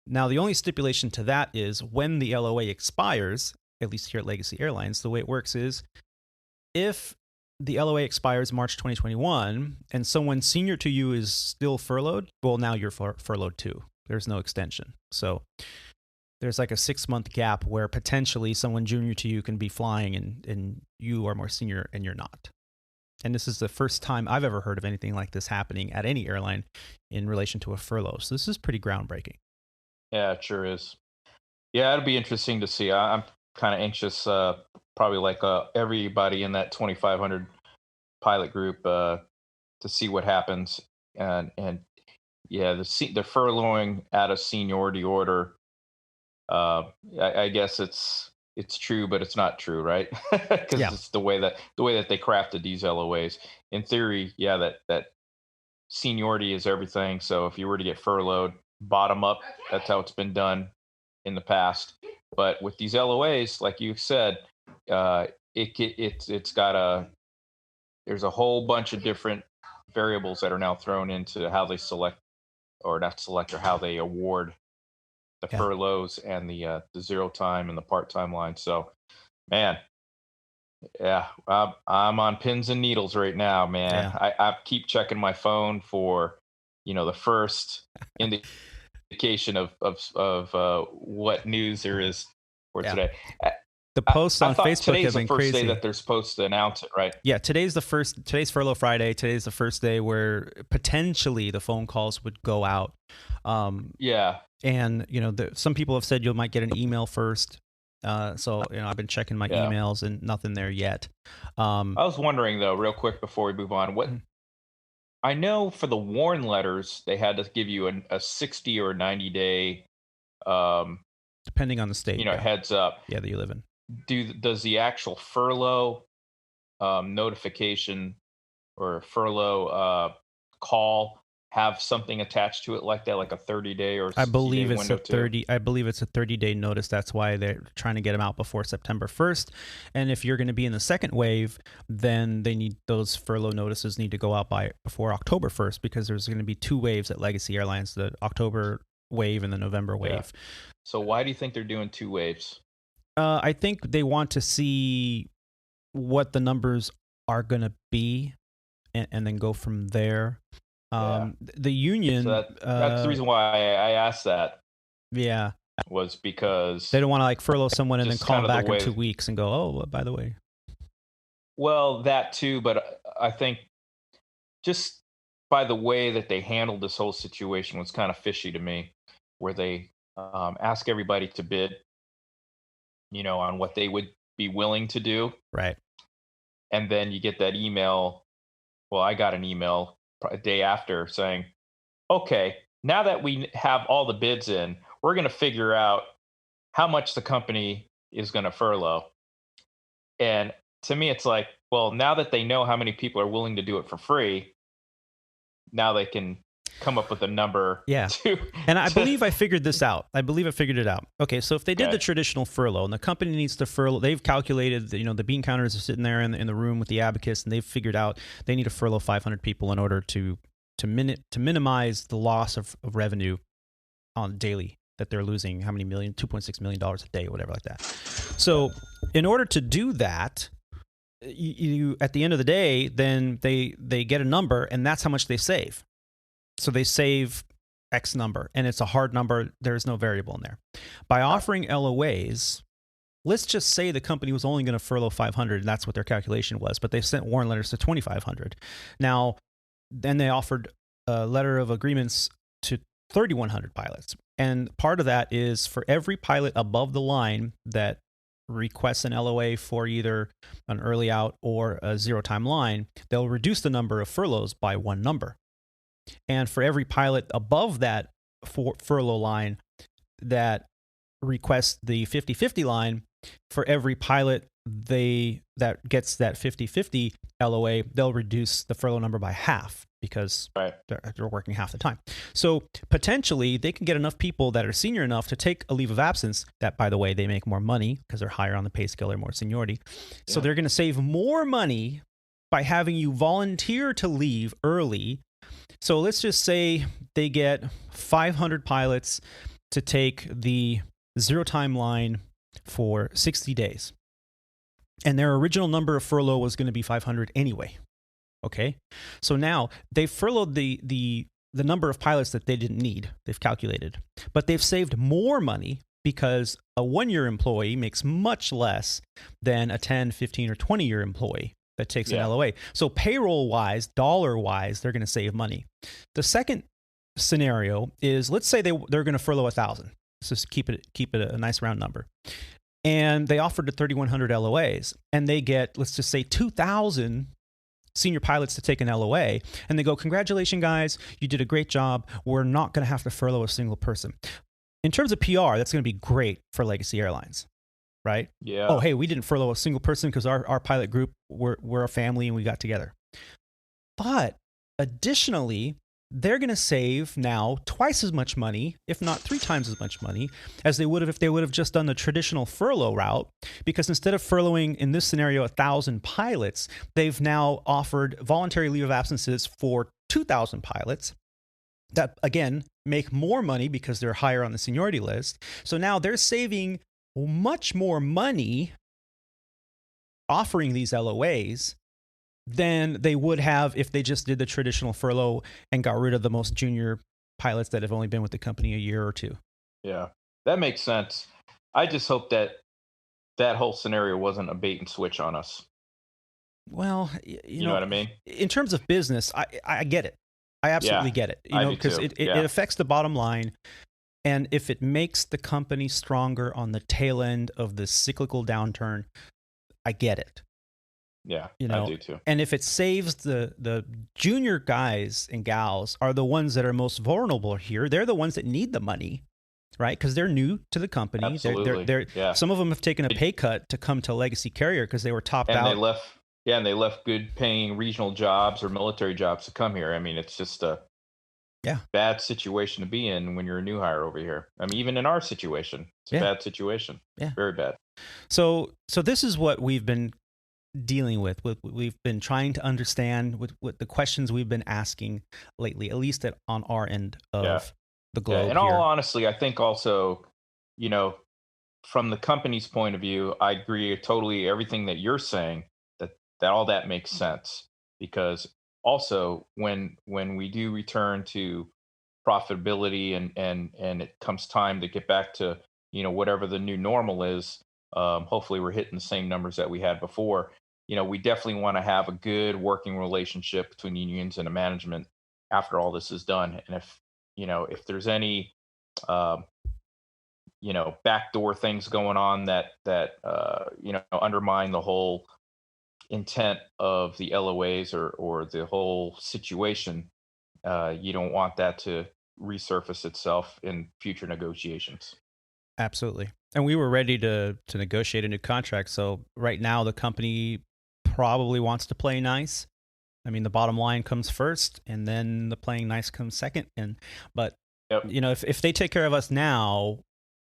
Now, the only stipulation to that is when the LOA expires, at least here at Legacy Airlines, the way it works is if the LOA expires March 2021 and someone senior to you is still furloughed, well, now you're furloughed too. There's no extension. So there's like a 6-month gap where potentially someone junior to you can be flying and you are more senior and you're not. And this is the first time I've ever heard of anything like this happening at any airline in relation to a furlough. So this is pretty groundbreaking. Yeah, it sure is. Yeah, it'll be interesting to see. I'm kind of anxious, probably like everybody in that 2,500 pilot group, to see what happens. And yeah, the furloughing out of seniority order. I guess it's true, but it's not true, right? Because it's the way that they crafted these LOAs. In theory, that seniority is everything. So if you were to get furloughed, bottom up, that's how it's been done in the past. But with these LOAs, like you said, it's got there's a whole bunch of different variables that are now thrown into how they select, or not select, or how they award the furloughs and the zero time and the part-time line. So, man, I'm on pins and needles right now, man. Yeah. I keep checking my phone for, the first indication of what news there is for today. The posts on thought Facebook have been today's the first crazy. day that they're supposed to announce it, right? Yeah, today's Furlough Friday. Today's the first day where potentially the phone calls would go out. Yeah. And some people have said you might get an email first. So I've been checking my emails and nothing there yet. I was wondering though, real quick before we move on, what I know for the warn letters, they had to give you a 60 or 90 day, depending on the state, heads up. Yeah, that you live in. Does the actual furlough notification or furlough call have something attached to it like that, like a 30-day or 60-day I believe it's window a 30. I believe it's a 30-day notice. That's why they're trying to get them out before September 1st. And if you're going to be in the second wave, then those furlough notices need to go out before October 1st, because there's going to be 2 waves at Legacy Airlines: the October wave and the November wave. Yeah. So why do you think they're doing 2 waves? I think they want to see what the numbers are going to be, and then go from there. The union. So that's the reason why I asked that. Yeah, was because they don't want to furlough someone and then call them back in 2 weeks and go, oh, by the way. Well, that too, but I think just by the way that they handled this whole situation was kind of fishy to me, where they ask everybody to bid, on what they would be willing to do. Right. And then you get that email. Well, I got an email a day after saying, okay, now that we have all the bids in, we're going to figure out how much the company is going to furlough. And to me, it's like, well, now that they know how many people are willing to do it for free, now they can come up with a number. Yeah. And I believe I figured this out. I figured it out. Okay, so if they did the traditional furlough and the company needs to furlough, they've calculated that, the bean counters are sitting there in the room with the abacus, and they've figured out they need to furlough 500 people in order to minimize the loss of revenue on daily that they're losing. How many million? $2.6 million a day, whatever like that. So in order to do that, you at the end of the day, then they get a number, and that's how much they save. So they save X number, and it's a hard number. There's no variable in there. By offering LOAs, let's just say the company was only going to furlough 500, and that's what their calculation was, but they sent warn letters to 2,500. Now, then they offered a letter of agreements to 3,100 pilots. And part of that is for every pilot above the line that requests an LOA for either an early out or a zero-time line, they'll reduce the number of furloughs by 1 number. And for every pilot above that furlough line that requests the 50-50 line, for every pilot that gets that 50-50 LOA, they'll reduce the furlough number by half, because they're working half the time. So potentially they can get enough people that are senior enough to take a leave of absence that, by the way, they make more money because they're higher on the pay scale, they're more seniority. So they're going to save more money by having you volunteer to leave early. So let's just say they get 500 pilots to take the zero-time line for 60 days. And their original number of furlough was going to be 500 anyway. Okay? So now they've furloughed the number of pilots that they didn't need. They've calculated. But they've saved more money because a 1-year employee makes much less than a 10, 15, or 20-year employee that takes an LOA. So payroll-wise, dollar-wise, they're going to save money. The second scenario is, let's say they're going to furlough 1,000. Let's just keep it a nice round number. And they offered to 3,100 LOAs, and they get, let's just say, 2,000 senior pilots to take an LOA, and they go, congratulations, guys, you did a great job. We're not going to have to furlough a single person. In terms of PR, that's going to be great for Legacy Airlines. Right? Yeah. Oh, hey, we didn't furlough a single person because our pilot group, we're a family and we got together. But additionally, they're going to save now twice as much money, if not 3 times as much money, as they would have if they would have just done the traditional furlough route. Because instead of furloughing, in this scenario, 1,000 pilots, they've now offered voluntary leave of absences for 2,000 pilots. That, again, make more money because they're higher on the seniority list. So now they're saving much more money offering these LOAs than they would have if they just did the traditional furlough and got rid of the most junior pilots that have only been with the company a year or 2. Yeah, that makes sense. I just hope that that whole scenario wasn't a bait and switch on us. Well, You know what I mean? in terms of business, I get it. I absolutely get it. I do Because too. it affects the bottom line. And if it makes the company stronger on the tail end of the cyclical downturn, I get it. Yeah, I do too. And if it saves the junior guys and gals are the ones that are most vulnerable here. They're the ones that need the money, right? Because they're new to the company. Absolutely. Some of them have taken a pay cut to come to a legacy carrier because they were topped out. And they left good paying regional jobs or military jobs to come here. I mean, it's just a bad situation to be in when you're a new hire over here. I mean, even in our situation, it's a bad situation. Yeah. Very bad. So this is what we've been dealing with. We've been trying to understand with the questions we've been asking lately, at least on our end of the globe. In all honesty, I think also, from the company's point of view, I agree totally everything that you're saying, that all that makes sense, because also when we do return to profitability and it comes time to get back to whatever the new normal is, hopefully we're hitting the same numbers that we had before. We definitely want to have a good working relationship between unions and the management after all this is done. And if there's any backdoor things going on that undermine the whole intent of the LOAs or the whole situation, you don't want that to resurface itself in future negotiations. Absolutely. And we were ready to negotiate a new contract. So right now the company probably wants to play nice. I mean, the bottom line comes first, and then the playing nice comes second. But if they take care of us now,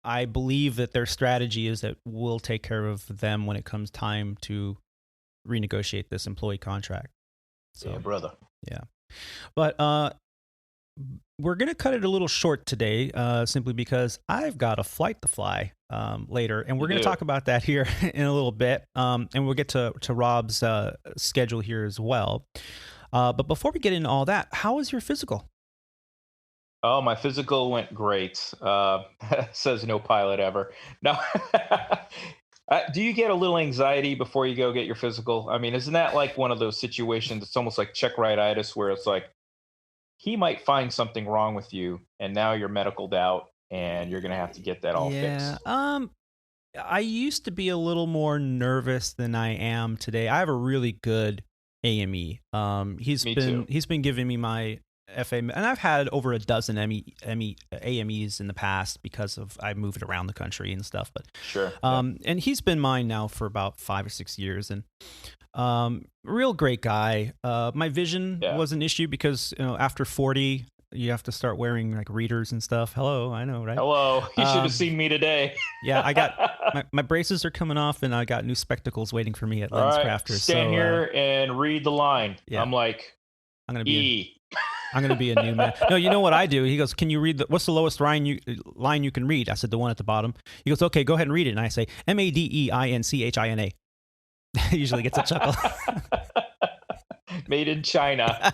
I believe that their strategy is that we'll take care of them when it comes time to renegotiate this employee contract. So, brother. Yeah. But we're going to cut it a little short today, simply because I've got a flight to fly later, and we're going to talk about that here in a little bit, and we'll get to Rob's schedule here as well. But before we get into all that, how was your physical? Oh, my physical went great. Says no pilot ever. No. Do you get a little anxiety before you go get your physical? I mean, isn't that like one of those situations? It's almost like check-rightitis, where it's like he might find something wrong with you, and now you're medicaled out, and you're going to have to get that all fixed. I used to be a little more nervous than I am today. I have a really good AME. He's been giving me my FA, and I've had over a dozen AMEs in the past because I moved around the country and stuff. But sure. And he's been mine now for about 5 or 6 years, and real great guy. My vision was an issue because after 40, you have to start wearing like readers and stuff. Hello, I know, right? Hello, you should have seen me today. Yeah, I got my braces are coming off, and I got new spectacles waiting for me at Lens Crafters. Stand here and read the line. Yeah. I'm gonna be a new man. No, you know what I do? He goes, "Can you read what's the lowest line you can read?" I said, "The one at the bottom." He goes, "Okay, go ahead and read it." And I say, "MADEINCHINA." He usually gets a chuckle. Made in China.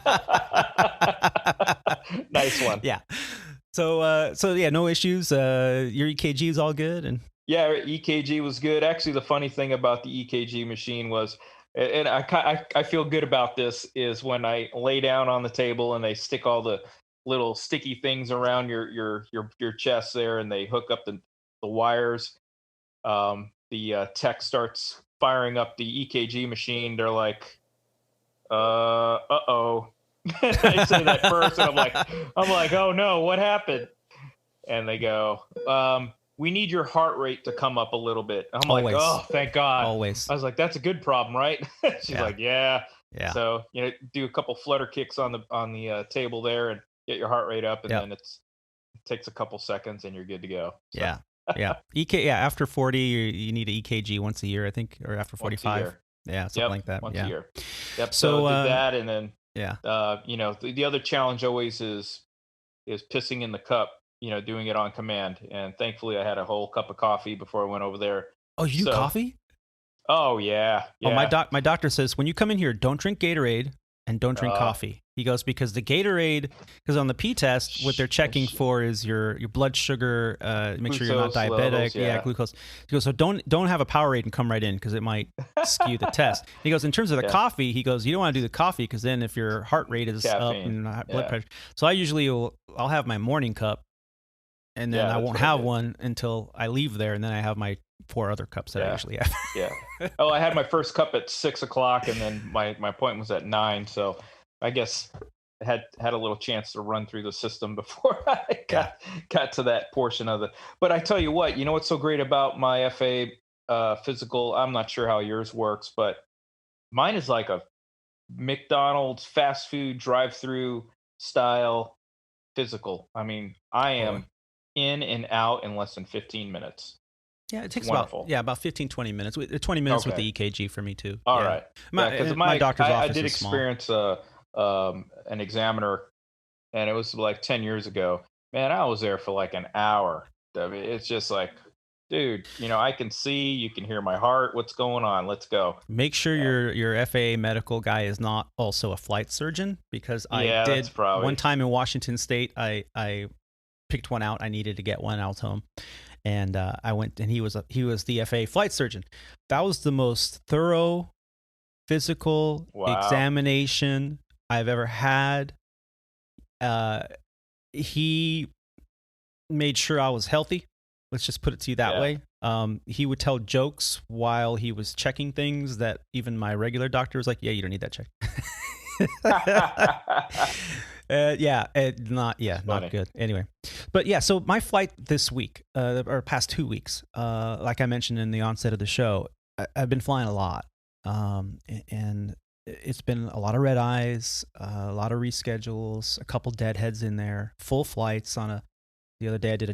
Nice one. Yeah. So yeah, no issues. Your EKG is all good, and yeah, EKG was good. Actually, the funny thing about the EKG machine was, and I feel good about this, is when I lay down on the table and they stick all the little sticky things around your chest there, and they hook up the wires. The tech starts firing up the EKG machine. They're like, uh-oh. They say that first, and I'm like, oh no, what happened? And they go, we need your heart rate to come up a little bit. I'm Always. like, oh, thank God. Always. I was like, that's a good problem, right? She's like, yeah. So, do a couple flutter kicks on the table there and get your heart rate up, and then it takes a couple seconds and you're good to go. So. Yeah. Yeah. After 40, you need an EKG once a year, I think, or after 45. Yeah, something like that. Once a year. Yep. So did that, and then the other challenge always is pissing in the cup. Doing it on command, and thankfully I had a whole cup of coffee before I went over there. Oh, you do coffee? Oh yeah. Oh, my doctor says when you come in here, don't drink Gatorade, and don't drink coffee. He goes, because the Gatorade, because on the P test, what they're checking for is your blood sugar, make sure you're not diabetic. Levels, yeah. Glucose. He goes, so don't have a Powerade and come right in because it might skew the test. He goes, in terms of the coffee, he goes, you don't want to do the coffee because then if your heart rate is up and blood pressure. So I usually I'll have my morning cup, and then I won't have one until I leave there, and then I have my 4 other cups that I usually have. Oh, I had my first cup at 6 o'clock, and then my appointment was at 9. So I guess I had a little chance to run through the system before I got to that portion of it. But I tell you what, what's so great about my FAA physical? I'm not sure how yours works, but mine is like a McDonald's fast food drive-through style physical. I mean, I am in and out in less than 15 minutes. Yeah, it takes about 15, 20 minutes. 20 minutes with the EKG for me too. All right. Because my doctor's office I did is small. experience an examiner, and it was like 10 years ago. Man, I was there for like an hour. I mean, it's just like, dude, I can see, you can hear my heart. What's going on? Let's go. Make sure your FAA medical guy is not also a flight surgeon, because I did one time in Washington State. I picked one out. I needed to get one out home. And I went, and he was the FAA flight surgeon. That was the most thorough physical examination I've ever had. He made sure I was healthy. Let's just put it to you that way. He would tell jokes while he was checking things that even my regular doctor was like, "Yeah, you don't need that check." Not good. Anyway, but so my flight this week, or past 2 weeks, like I mentioned in the onset of the show, I've been flying a lot, and it's been a lot of red eyes, a lot of reschedules, a couple deadheads in there, full flights the other day I did a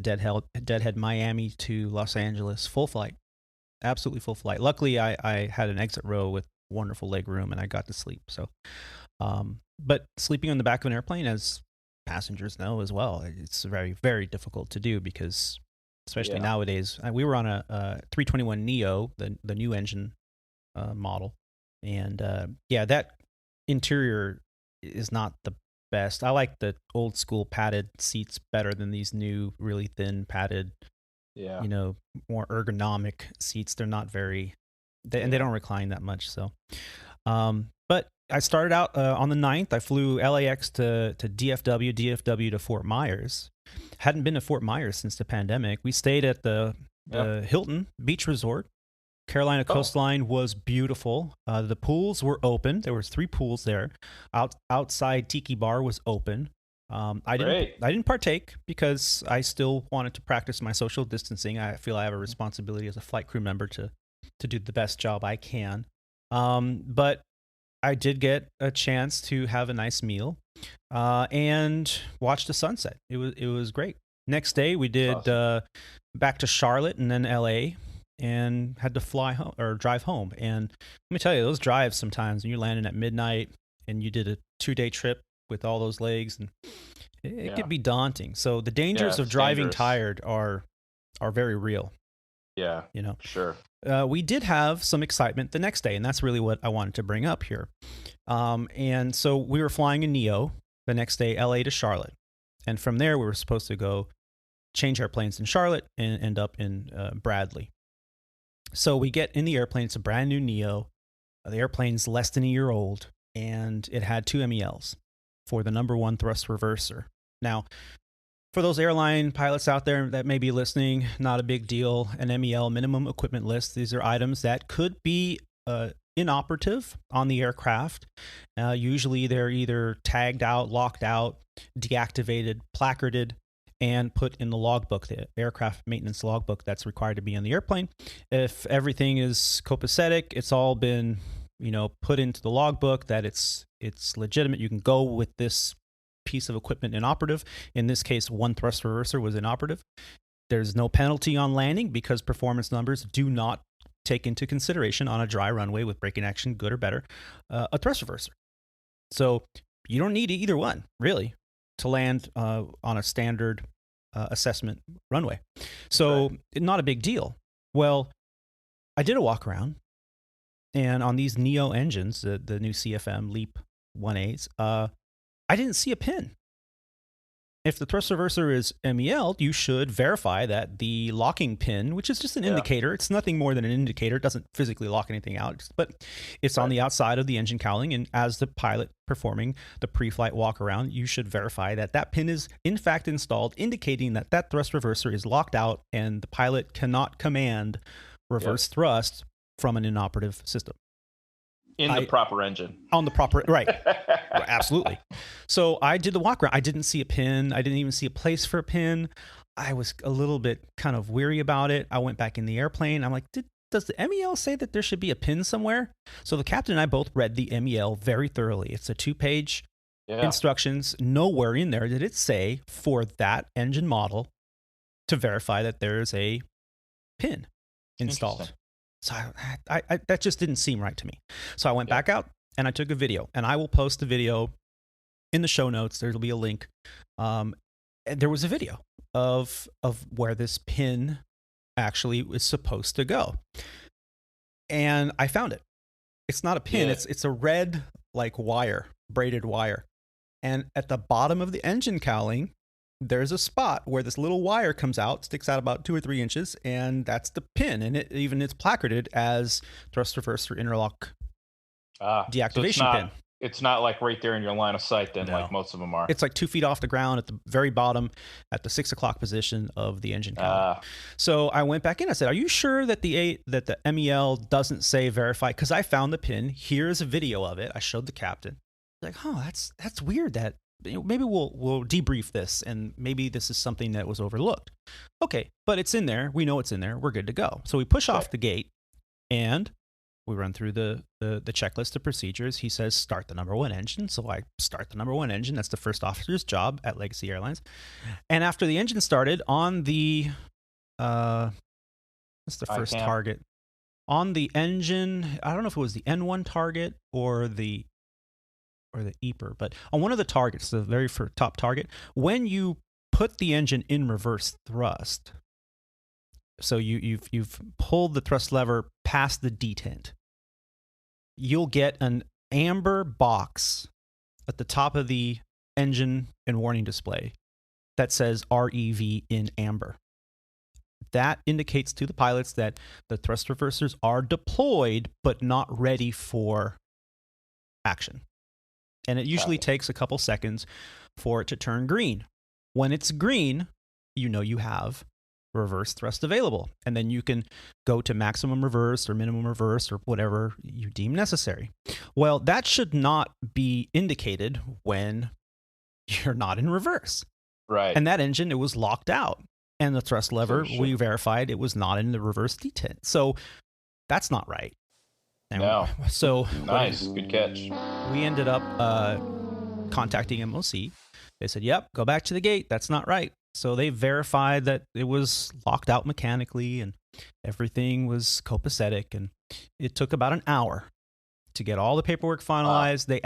deadhead Miami to Los Angeles, full flight, absolutely full flight. Luckily I had an exit row with wonderful leg room and I got to sleep. So, but sleeping on the back of an airplane, as passengers know as well, it's very, very difficult to do because, especially nowadays, we were on a 321neo, the new engine model, and that interior is not the best. I like the old school padded seats better than these new, really thin padded, more ergonomic seats. They're not very, and they don't recline that much. So, but I started out on the 9th. I flew LAX to DFW to Fort Myers. Hadn't been to Fort Myers since the pandemic. We stayed at the Hilton Beach Resort. Carolina coastline was beautiful. The pools were open. There was 3 pools there. Outside Tiki Bar was open. I didn't partake because I still wanted to practice my social distancing. I feel I have a responsibility as a flight crew member to do the best job I can. But I did get a chance to have a nice meal and watch the sunset. It was great. Next day we did back to Charlotte and then LA, and had to fly home or drive home. And let me tell you, those drives sometimes, when you're landing at midnight and you did a 2-day trip with all those legs, and it could be daunting. So the dangers of driving tired are very real. Yeah, sure. We did have some excitement the next day, and that's really what I wanted to bring up here. And so we were flying a Neo the next day, LA to Charlotte. And from there, we were supposed to go change our planes in Charlotte and end up in Bradley. So we get in the airplane. It's a brand new Neo. The airplane's less than a year old, and it had 2 MELs for the number 1 thrust reverser. Now, for those airline pilots out there that may be listening, not a big deal. An MEL, minimum equipment list. These are items that could be inoperative on the aircraft. Usually they're either tagged out, locked out, deactivated, placarded, and put in the logbook, the aircraft maintenance logbook that's required to be on the airplane. If everything is copacetic, it's all been, put into the logbook that it's legitimate. You can go with this piece of equipment inoperative. In this case, 1 thrust reverser was inoperative. There's no penalty on landing because performance numbers do not take into consideration on a dry runway with braking action, good or better, a thrust reverser. So you don't need either one, really, to land on a standard assessment runway. So not a big deal. Well, I did a walk around, and on these Neo engines, the new CFM LEAP 1As, I didn't see a pin. If the thrust reverser is MEL, you should verify that the locking pin, which is just an indicator, it's nothing more than an indicator, it doesn't physically lock anything out, but it's on the outside of the engine cowling, and as the pilot performing the pre-flight walk around, you should verify that that pin is in fact installed, indicating that that thrust reverser is locked out and the pilot cannot command reverse thrust from an inoperative system. In the proper engine. On the proper, right. Absolutely. So I did the walk around. I didn't see a pin. I didn't even see a place for a pin. I was a little bit kind of weary about it. I went back in the airplane. I'm like, does the MEL say that there should be a pin somewhere? So the captain and I both read the MEL very thoroughly. It's a 2-page instructions. Nowhere in there did it say for that engine model to verify that there's a pin installed. So I that just didn't seem right to me. So I went back out and I took a video, and I will post the video in the show notes. There'll be a link. And there was a video of where this pin actually is supposed to go. And I found it. It's not a pin. Yeah. It's a red like wire, braided wire. And at the bottom of the engine cowling, there's a spot where this little wire comes out, sticks out about 2 or 3 inches, and that's the pin. And it's placarded as thrust reverser interlock deactivation pin. It's not like right there in your line of sight then, like most of them are. It's like 2 feet off the ground at the very bottom at the 6 o'clock position of the engine cowling. So I went back in. I said, are you sure that the MEL doesn't say verify? Because I found the pin. Here's a video of it. I showed the captain. Like, oh, that's weird that maybe we'll debrief this, and maybe this is something that was overlooked. Okay, but it's in there. We know it's in there. We're good to go. So we push off the gate, and we run through the checklist of procedures. He says, start the number 1 engine. So I start the number 1 engine. That's the first officer's job at Legacy Airlines. And after the engine started, on the what's the first target? On the engine, I don't know if it was the N1 target or the EPR, but on one of the targets, the very first top target, when you put the engine in reverse thrust, so you've pulled the thrust lever past the detent, you'll get an amber box at the top of the engine and warning display that says REV in amber. That indicates to the pilots that the thrust reversers are deployed but not ready for action. And it usually takes a couple seconds for it to turn green. When it's green, you know you have reverse thrust available. And then you can go to maximum reverse or minimum reverse or whatever you deem necessary. Well, that should not be indicated when you're not in reverse. Right. And that engine, it was locked out. And the thrust lever, we verified it was not in the reverse detent. So that's not right. No. So nice, good catch. We ended up contacting MOC. They said, "Yep, go back to the gate. That's not right." So they verified that it was locked out mechanically and everything was copacetic. And it took about an hour to get all the paperwork finalized. They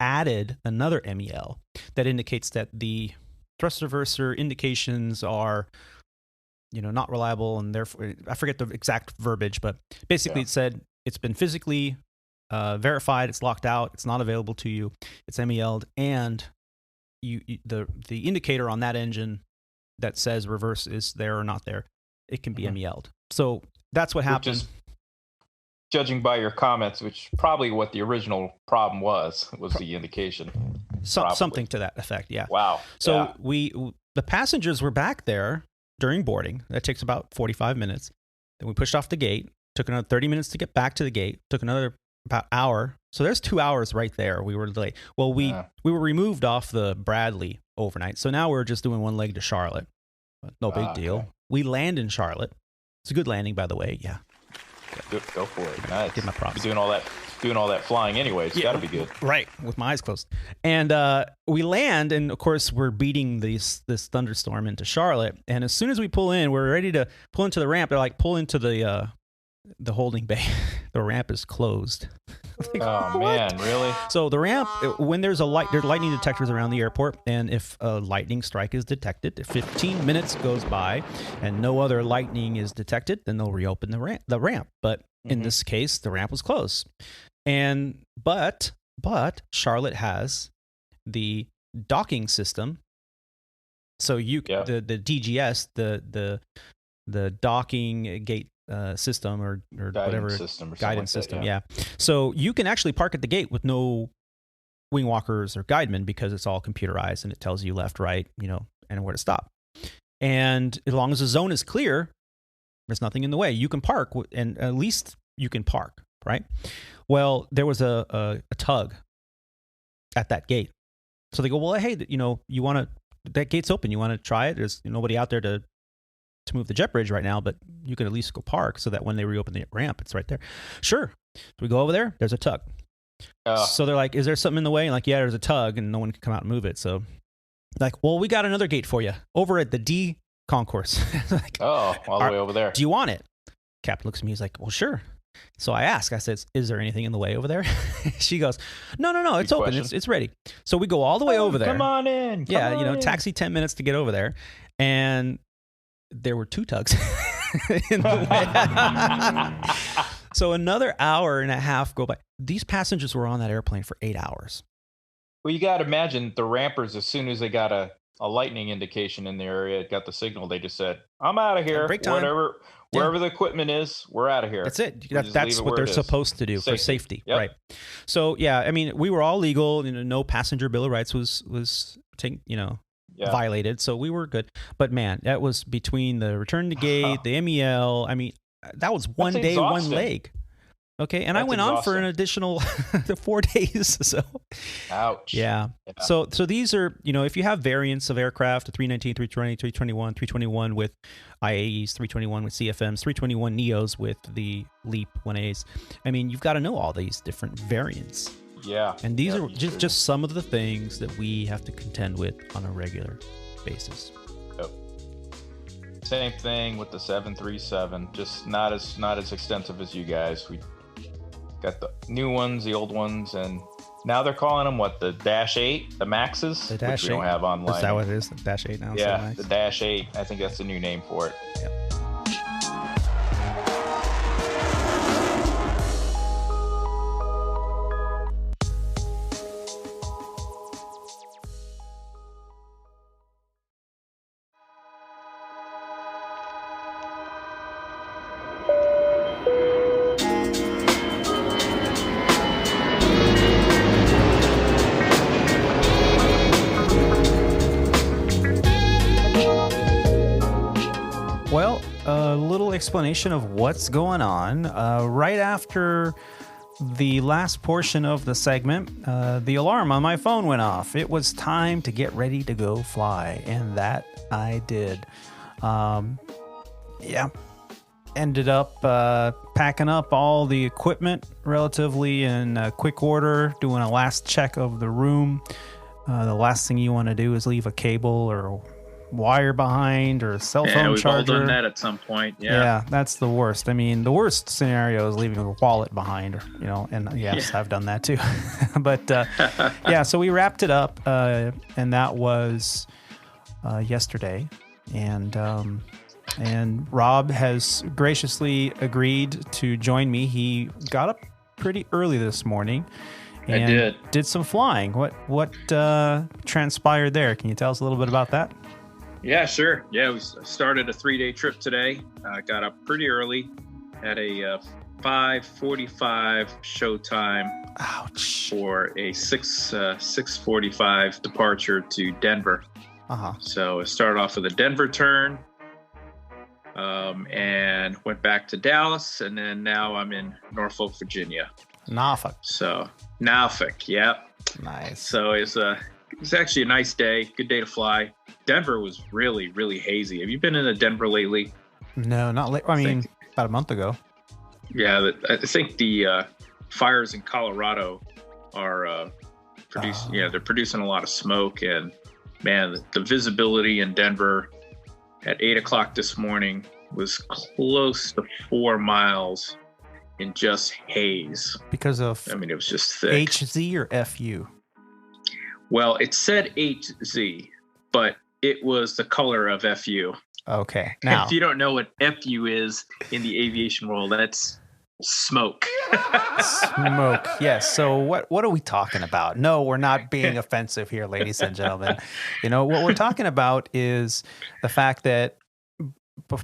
added another MEL that indicates that the thrust reverser indications are, not reliable, and therefore I forget the exact verbiage, but basically it said, it's been physically verified. It's locked out. It's not available to you. It's MEL'd, and the indicator on that engine that says reverse is there or not there, it can be MEL'd. So that's what happened. Which is, judging by your comments, which probably what the original problem was the indication. Something to that effect. Yeah. Wow. So the passengers were back there during boarding. That takes about 45 minutes. Then we pushed off the gate. Took another 30 minutes to get back to the gate. Took another about hour. So there's 2 hours right there. We were delayed. Well, we were removed off the Bradley overnight. So now we're just doing one leg to Charlotte. But no big deal. Okay. We land in Charlotte. It's a good landing, by the way. Yeah. Go for it. Nice. Give my props. You're doing all that flying anyway. It's got to be good. Right. With my eyes closed. And we land, and of course we're beating this thunderstorm into Charlotte. And as soon as we pull in, we're ready to pull into the ramp. They're like, pull into the holding bay. The ramp is closed. Like, oh man, really? So the ramp, when there's there's lightning detectors around the airport, and if a lightning strike is detected, if 15 minutes goes by and no other lightning is detected, then they'll reopen the ramp. But in this case, the ramp was closed. But But Charlotte has the docking system. So the DGS, the docking gate system or whatever system or guidance like system. that, Yeah. So you can actually park at the gate with no wing walkers or guidemen because it's all computerized and it tells you left, right, and where to stop. And as long as the zone is clear, there's nothing in the way. You can park, and at least you can park, right? Well, there was a tug at that gate. So they go, well, hey, you want to, that gate's open. You want to try it? There's nobody out there to move the jet bridge right now, but you can at least go park so that when they reopen the ramp, it's right there. Sure. So we go over there. There's a tug. So they're like, is there something in the way? And like, yeah, there's a tug and no one can come out and move it. So like, well, we got another gate for you over at the D concourse. Like, all the way over there. Do you want it? Captain looks at me. He's like, well, sure. So I said, is there anything in the way over there? She goes, no, it's open. It's ready. So we go all the way over there. Come on in. Taxi 10 minutes to get over there. And there were 2 tugs in the way. So another hour and a half go by. These passengers were on that airplane for 8 hours. Well, you got to imagine the rampers, as soon as they got a lightning indication in the area, got the signal, they just said, I'm out of here. Break time. Wherever the equipment is, we're out of here. That's it. That's what they're supposed to do for safety. Yep. Right. So, yeah, I mean, we were all legal. No passenger bill of rights was violated. So we were good. But, man, that was between the return to gate, the MEL. I mean, that was one day, one leg. Okay, and I went on for an additional 4 days. So, ouch. Yeah. So these are, if you have variants of aircraft, the 319, 320, 321, 321 with IAEs, 321 with CFMs, 321 NEOs with the LEAP 1As. I mean, you've got to know all these different variants. Yeah. And these are just some of the things that we have to contend with on a regular basis. Yep. Same thing with the 737, just not as extensive as you guys. We got the new ones, the old ones, and now they're calling them the Dash 8, the Maxes, which we don't have online. Is that what it is? The Dash 8 now? Yeah, the Dash 8. I think that's the new name for it. Yep. Well, a little explanation of what's going on. Right after the last portion of the segment, the alarm on my phone went off. It was time to get ready to go fly, and that I did. Ended up packing up all the equipment relatively in quick order, doing a last check of the room. The last thing you want to do is leave a cable or wire behind or a cell phone we've charger. all done that at some point. Yeah, that's the worst. I mean, the worst scenario is leaving a wallet behind, and yes, I've done that too. But so we wrapped it up, and that was yesterday, and Rob has graciously agreed to join me. He got up pretty early this morning. And did some flying. What transpired there? Can you tell us a little bit about that? Yeah, sure. Yeah, we started a 3-day trip today. Got up pretty early at a 5:45 show time. Ouch. For a 6:45 departure to Denver. So I started off with a Denver turn, and went back to Dallas, and then now I'm in Norfolk, Virginia. Norfolk. So Norfolk, yep. Nice. So it's actually a nice day, good day to fly. Denver was really, really hazy. Have you been into Denver lately? No, not late. I mean, about a month ago. Yeah, I think the fires in Colorado are producing. Yeah, they're producing a lot of smoke, and man, the visibility in Denver at 8:00 this morning was close to 4 miles in just haze. Because of, I mean, it was just thick. HZ or FU? Well, it said HZ, but it was the color of FU. Okay. Now, if you don't know what FU is in the aviation world, that's smoke. Smoke. Yes. So what are we talking about? No, we're not being offensive here, ladies and gentlemen. What we're talking about is the fact that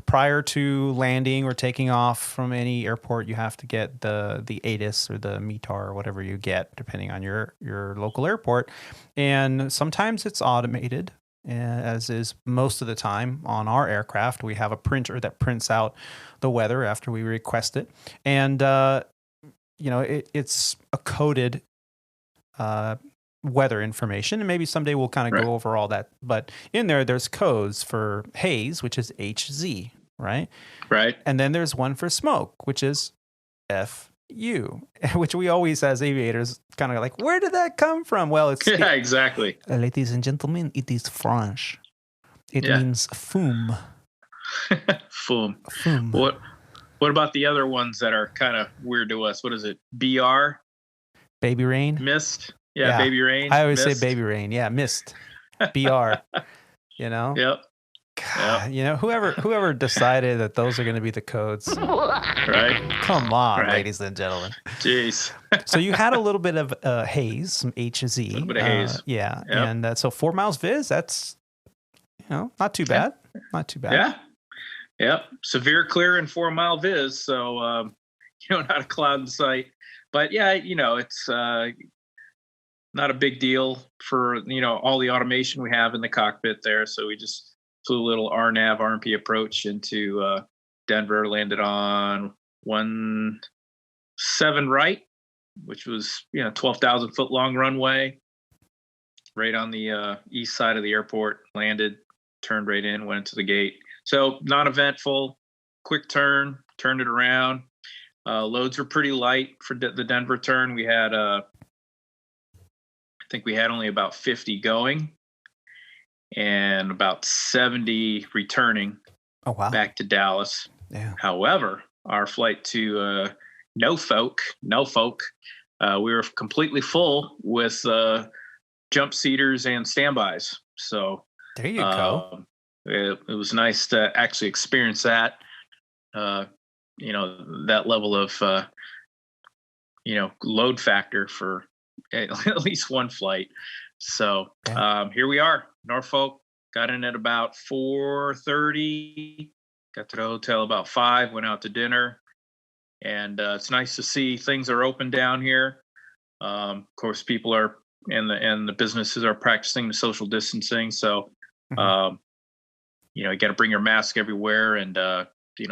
prior to landing or taking off from any airport, you have to get the ATIS or the METAR or whatever you get, depending on your local airport. And sometimes it's automated, as is most of the time on our aircraft. We have a printer that prints out the weather after we request it. And, it's a coded weather information, and maybe someday we'll kind of go over all that. But in there's codes for haze, which is HZ, right? Right. And then there's one for smoke, which is FU, which we always, as aviators, kind of like, where did that come from? Well, exactly. Ladies and gentlemen, it is French. It means fume. Fume. Fume. What about the other ones that are kind of weird to us? What is it? BR? Baby rain? Mist? Yeah, baby rain. I always mist. say baby rain. Yeah, mist. BR. Yep. God, whoever decided that those are going to be the codes. Right. Come on, ladies and gentlemen. Jeez. So you had a little bit of haze, some HZ. A little bit of haze. Yeah. Yep. And so 4 miles viz, that's, not too bad. Not too bad. Yeah. Yep. Severe clear and 4 mile viz. So, not a cloud in sight. But yeah, it's not a big deal for, all the automation we have in the cockpit there. So we just flew a little RNAV, RMP approach into Denver, landed on 17 right, which was, 12,000 foot long runway right on the east side of the airport, landed, turned right in, went to the gate. So non-eventful, quick turn, turned it around. Loads were pretty light for the Denver turn. We had, I think we had only about 50 going and about 70 returning back to Dallas. Yeah. However, our flight to Norfolk, we were completely full with jump seaters and standbys. So there you go. It was nice to actually experience that. That level of load factor for at least one flight. So here we are, Norfolk. Got in at about 4:30. Got to the hotel about 5. Went out to dinner, and it's nice to see things are open down here. Of course, people are and the businesses are practicing the social distancing. So, you got to bring your mask everywhere, and you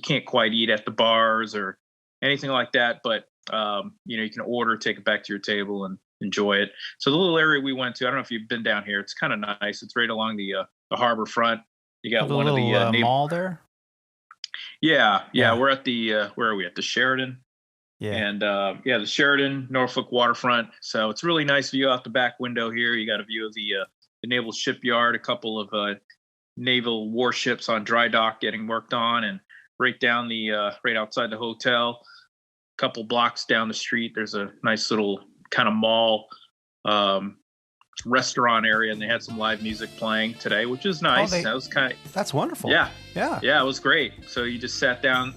can't quite eat at the bars or anything like that. But you can order, take it back to your table, and enjoy it. So the little area we went to, I don't know if you've been down here. It's kind of nice. It's right along the harbor front. You got one of the mall there. Yeah. We're at the where are we at? The Sheridan. Yeah. And the Sheridan, Norfolk waterfront. So it's a really nice view out the back window here. You got a view of the naval shipyard, a couple of naval warships on dry dock getting worked on, and right down right outside the hotel, a couple blocks down the street, there's a nice little kind of mall restaurant area, and they had some live music playing today, which is nice. That's wonderful. Yeah, it was great. So you just sat down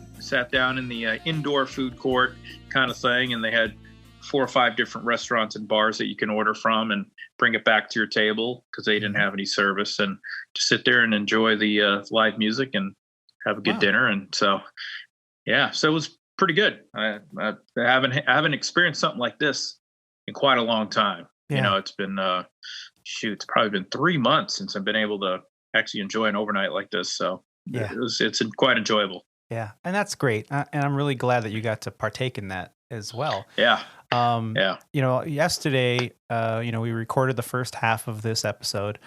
in the indoor food court kind of thing, and they had 4 or 5 different restaurants and bars that you can order from and bring it back to your table because they didn't have any service, and just sit there and enjoy the live music and have a good dinner. And so so it was pretty good. I haven't experienced something like this in quite a long time. It's been it's probably been 3 months since I've been able to actually enjoy an overnight like this. So it's quite enjoyable. Yeah, and that's great. And I'm really glad that you got to partake in that as well. Yeah. Yesterday, we recorded the first half of this episode,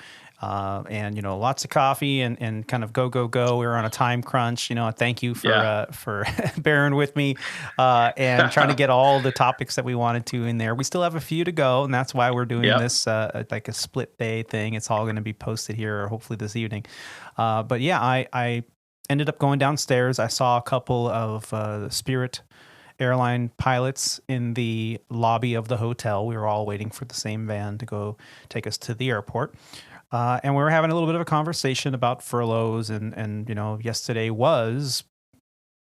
and lots of coffee and kind of go. We were on a time crunch. Thank you for bearing with me, and trying to get all the topics that we wanted to in there. We still have a few to go, and that's why we're doing this like a split day thing. It's all going to be posted here, or hopefully this evening. But yeah, I ended up going downstairs. I saw a couple of the Spirit Airline pilots in the lobby of the hotel. We were all waiting for the same van to go take us to the airport. And we were having a little bit of a conversation about furloughs, and yesterday was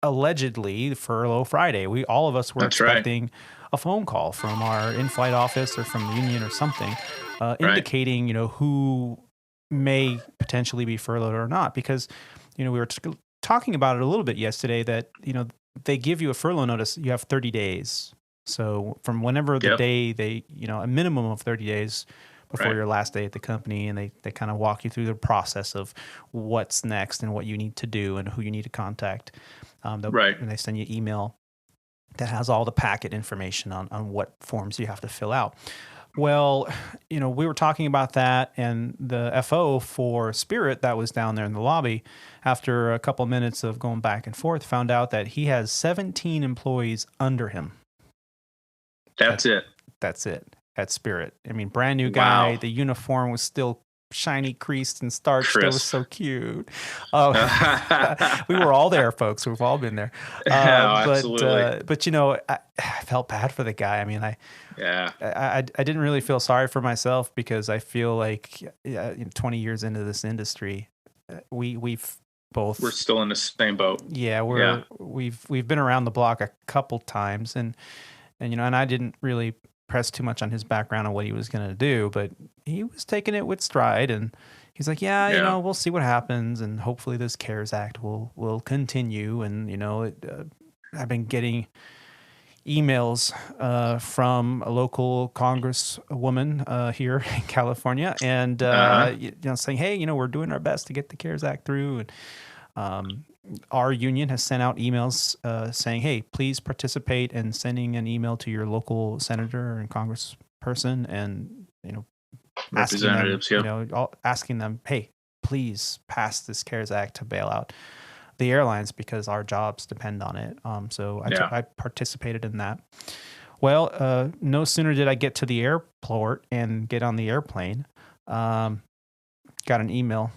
allegedly Furlough Friday. All of us were That's right. expecting a phone call from our in-flight office or from the union or something, indicating, who may potentially be furloughed or not. Because, we were talking about it a little bit yesterday that, they give you a furlough notice. You have 30 days. So from whenever the day they, a minimum of 30 days before your last day at the company, and they kind of walk you through the process of what's next and what you need to do and who you need to contact. And they send you an email that has all the packet information on what forms you have to fill out. Well, we were talking about that, and the FO for Spirit that was down there in the lobby, after a couple minutes of going back and forth, found out that he has 17 employees under him. That's it at Spirit. I mean, brand new guy. Wow. The uniform was still shiny, creased, and starched. It was so cute. We were all there, folks. We've all been there. Absolutely. But I felt bad for the guy. I mean, I didn't really feel sorry for myself, because I feel like 20 years into this industry, we're still in the same boat. Yeah, we've been around the block a couple times, and I didn't really press too much on his background and what he was going to do, but he was taking it with stride, and he's like, we'll see what happens, and hopefully this CARES Act will continue. And I've been getting emails from a local congresswoman here in California, and saying, hey, we're doing our best to get the CARES Act through, and our union has sent out emails saying, hey, please participate in sending an email to your local senator and congressperson, and representatives, asking them, hey, please pass this CARES Act to bail out the airlines, because our jobs depend on it. So I participated in that. Well, no sooner did I get to the airport and get on the airplane, got an email.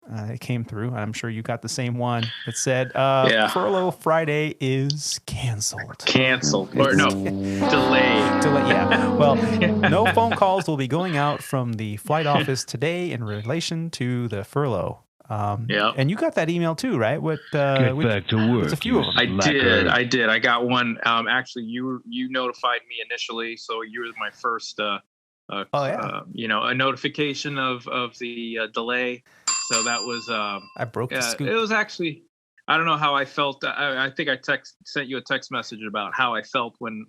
It came through. I'm sure you got the same one. It said, Furlough Friday is canceled. Or no, delayed. Yeah. Well, no phone calls will be going out from the flight office today in relation to the furlough. And you got that email too, right? Get back to work. There's a few of them. I did. I got one. Actually, you notified me initially, so you were my first, a notification of the delay. So that was I broke the scoop. It was actually, I don't know how I felt. I think I sent you a text message about how I felt when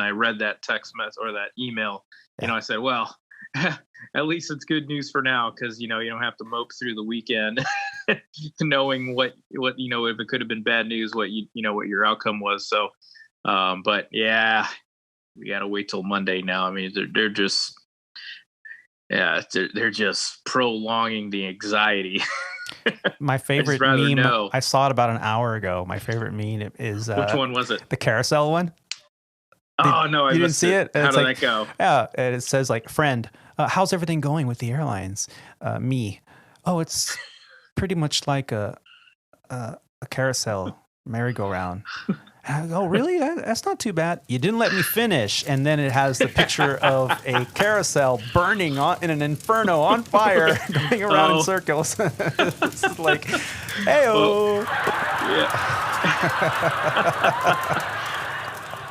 I read that text message or that email. I said, well, at least it's good news for now, because you don't have to mope through the weekend knowing what if it could have been bad news, what what your outcome was. So but yeah, we got to wait till Monday now. I mean, they're just they're just prolonging the anxiety. My favorite meme, I saw it about an hour ago. My favorite meme is which one was it? The carousel one. No, you didn't see it. How did that go? Yeah, and it says like, friend, how's everything going with the airlines? Me, it's pretty much like a carousel merry-go-round. Oh, really? That's not too bad. You didn't let me finish. And then it has the picture of a carousel burning in an inferno on fire, going around in circles. It's like, hey-oh.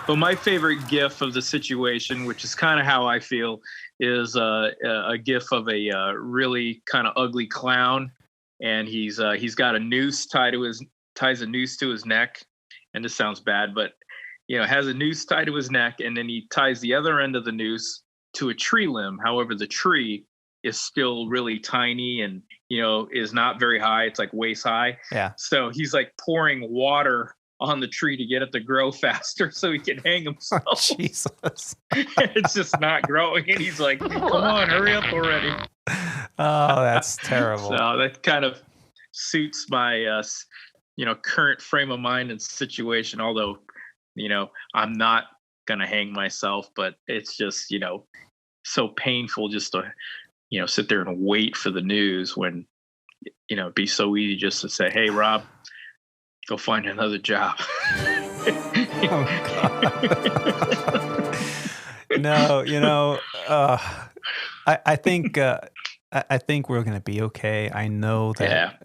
Well, my favorite GIF of the situation, which is kind of how I feel, is a GIF of a really kind of ugly clown, and he's got a noose ties a noose to his neck. And this sounds bad, but has a noose tied to his neck, and then he ties the other end of the noose to a tree limb. However, the tree is still really tiny and is not very high. It's like waist high. Yeah. So he's like pouring water on the tree to get it to grow faster so he can hang himself. Oh, Jesus. It's just not growing, and he's like, "Come on, hurry up already!" Oh, that's terrible. So that kind of suits my current frame of mind and situation, although I'm not gonna hang myself, but it's just so painful just to sit there and wait for the news when it'd be so easy just to say, hey, Rob, go find another job. Oh, God. No, I think I think we're going to be okay. I know that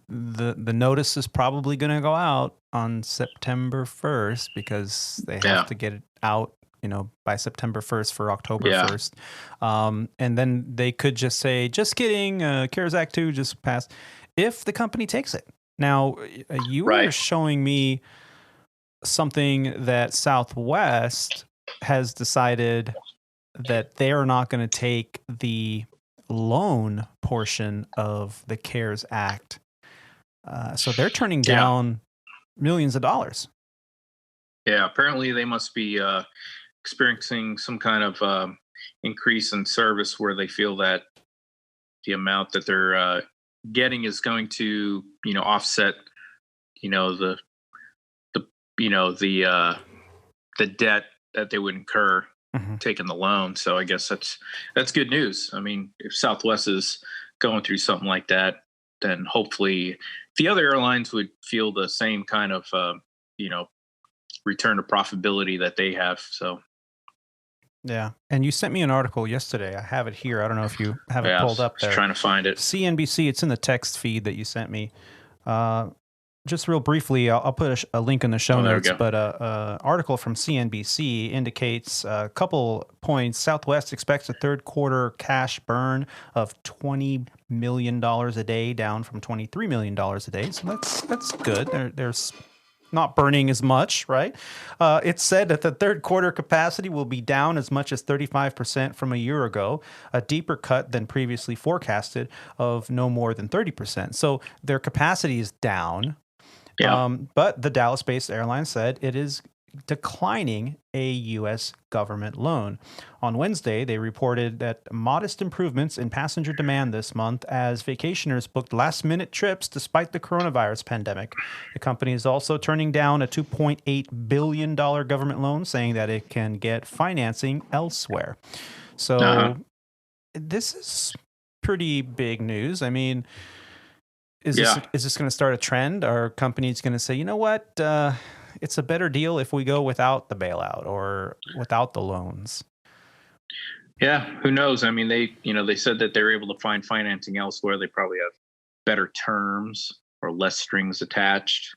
the notice is probably going to go out on September 1st because they have to get it out, by September 1st for October 1st. And then they could just say, just kidding, CARES Act 2 just passed, if the company takes it. Now, you were showing me something that Southwest has decided that they're not going to take the loan portion of the CARES Act. So they're turning down millions of dollars. Yeah, apparently they must be experiencing some kind of increase in service where they feel that the amount that they're getting is going to, offset, the debt that they would incur taking the loan. So I guess that's good news. I mean, if Southwest is going through something like that, then hopefully the other airlines would feel the same kind of, return to profitability that they have. So. Yeah. And you sent me an article yesterday. I have it here. I don't know if you have it pulled up there. Just trying to find it. CNBC, it's in the text feed that you sent me. Just real briefly, I'll put a link in the show notes, but an article from CNBC indicates a couple points. Southwest expects a third quarter cash burn of $20 million a day, down from $23 million a day. So that's good. There's not burning as much, right? It's said that the third quarter capacity will be down as much as 35% from a year ago, a deeper cut than previously forecasted of no more than 30%. So their capacity is down. Yeah. But the Dallas-based airline said it is declining a U.S. government loan. On Wednesday, they reported that modest improvements in passenger demand this month as vacationers booked last-minute trips despite the coronavirus pandemic. The company is also turning down a $2.8 billion government loan, saying that it can get financing elsewhere. So this is pretty big news. I mean, is this going to start a trend? Are companies going to say, you know what, it's a better deal if we go without the bailout or without the loans? Yeah, who knows? I mean, they said that they're able to find financing elsewhere. They probably have better terms or less strings attached.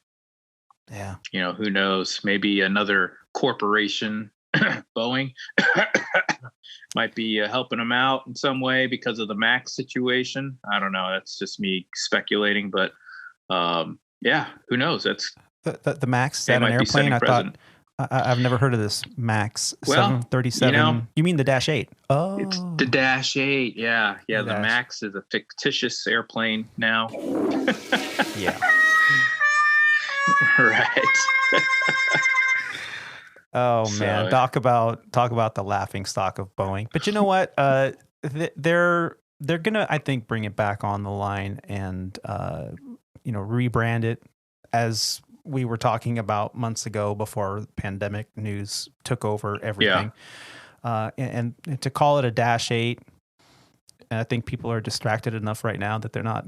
Yeah. Who knows? Maybe another corporation, Boeing, might be helping them out in some way because of the MAX situation. I don't know. That's just me speculating, but who knows? That's the MAX. Is that an airplane? I thought I've never heard of this MAX 737. You mean the Dash 8? Oh, it's the Dash 8. Yeah. The MAX is a fictitious airplane now. Yeah. Right. Oh man, talk about the laughing stock of Boeing. But you know what? They're gonna, I think, bring it back on the line and rebrand it, as we were talking about months ago before pandemic news took over everything. And to call it a Dash 8, I think people are distracted enough right now that they're not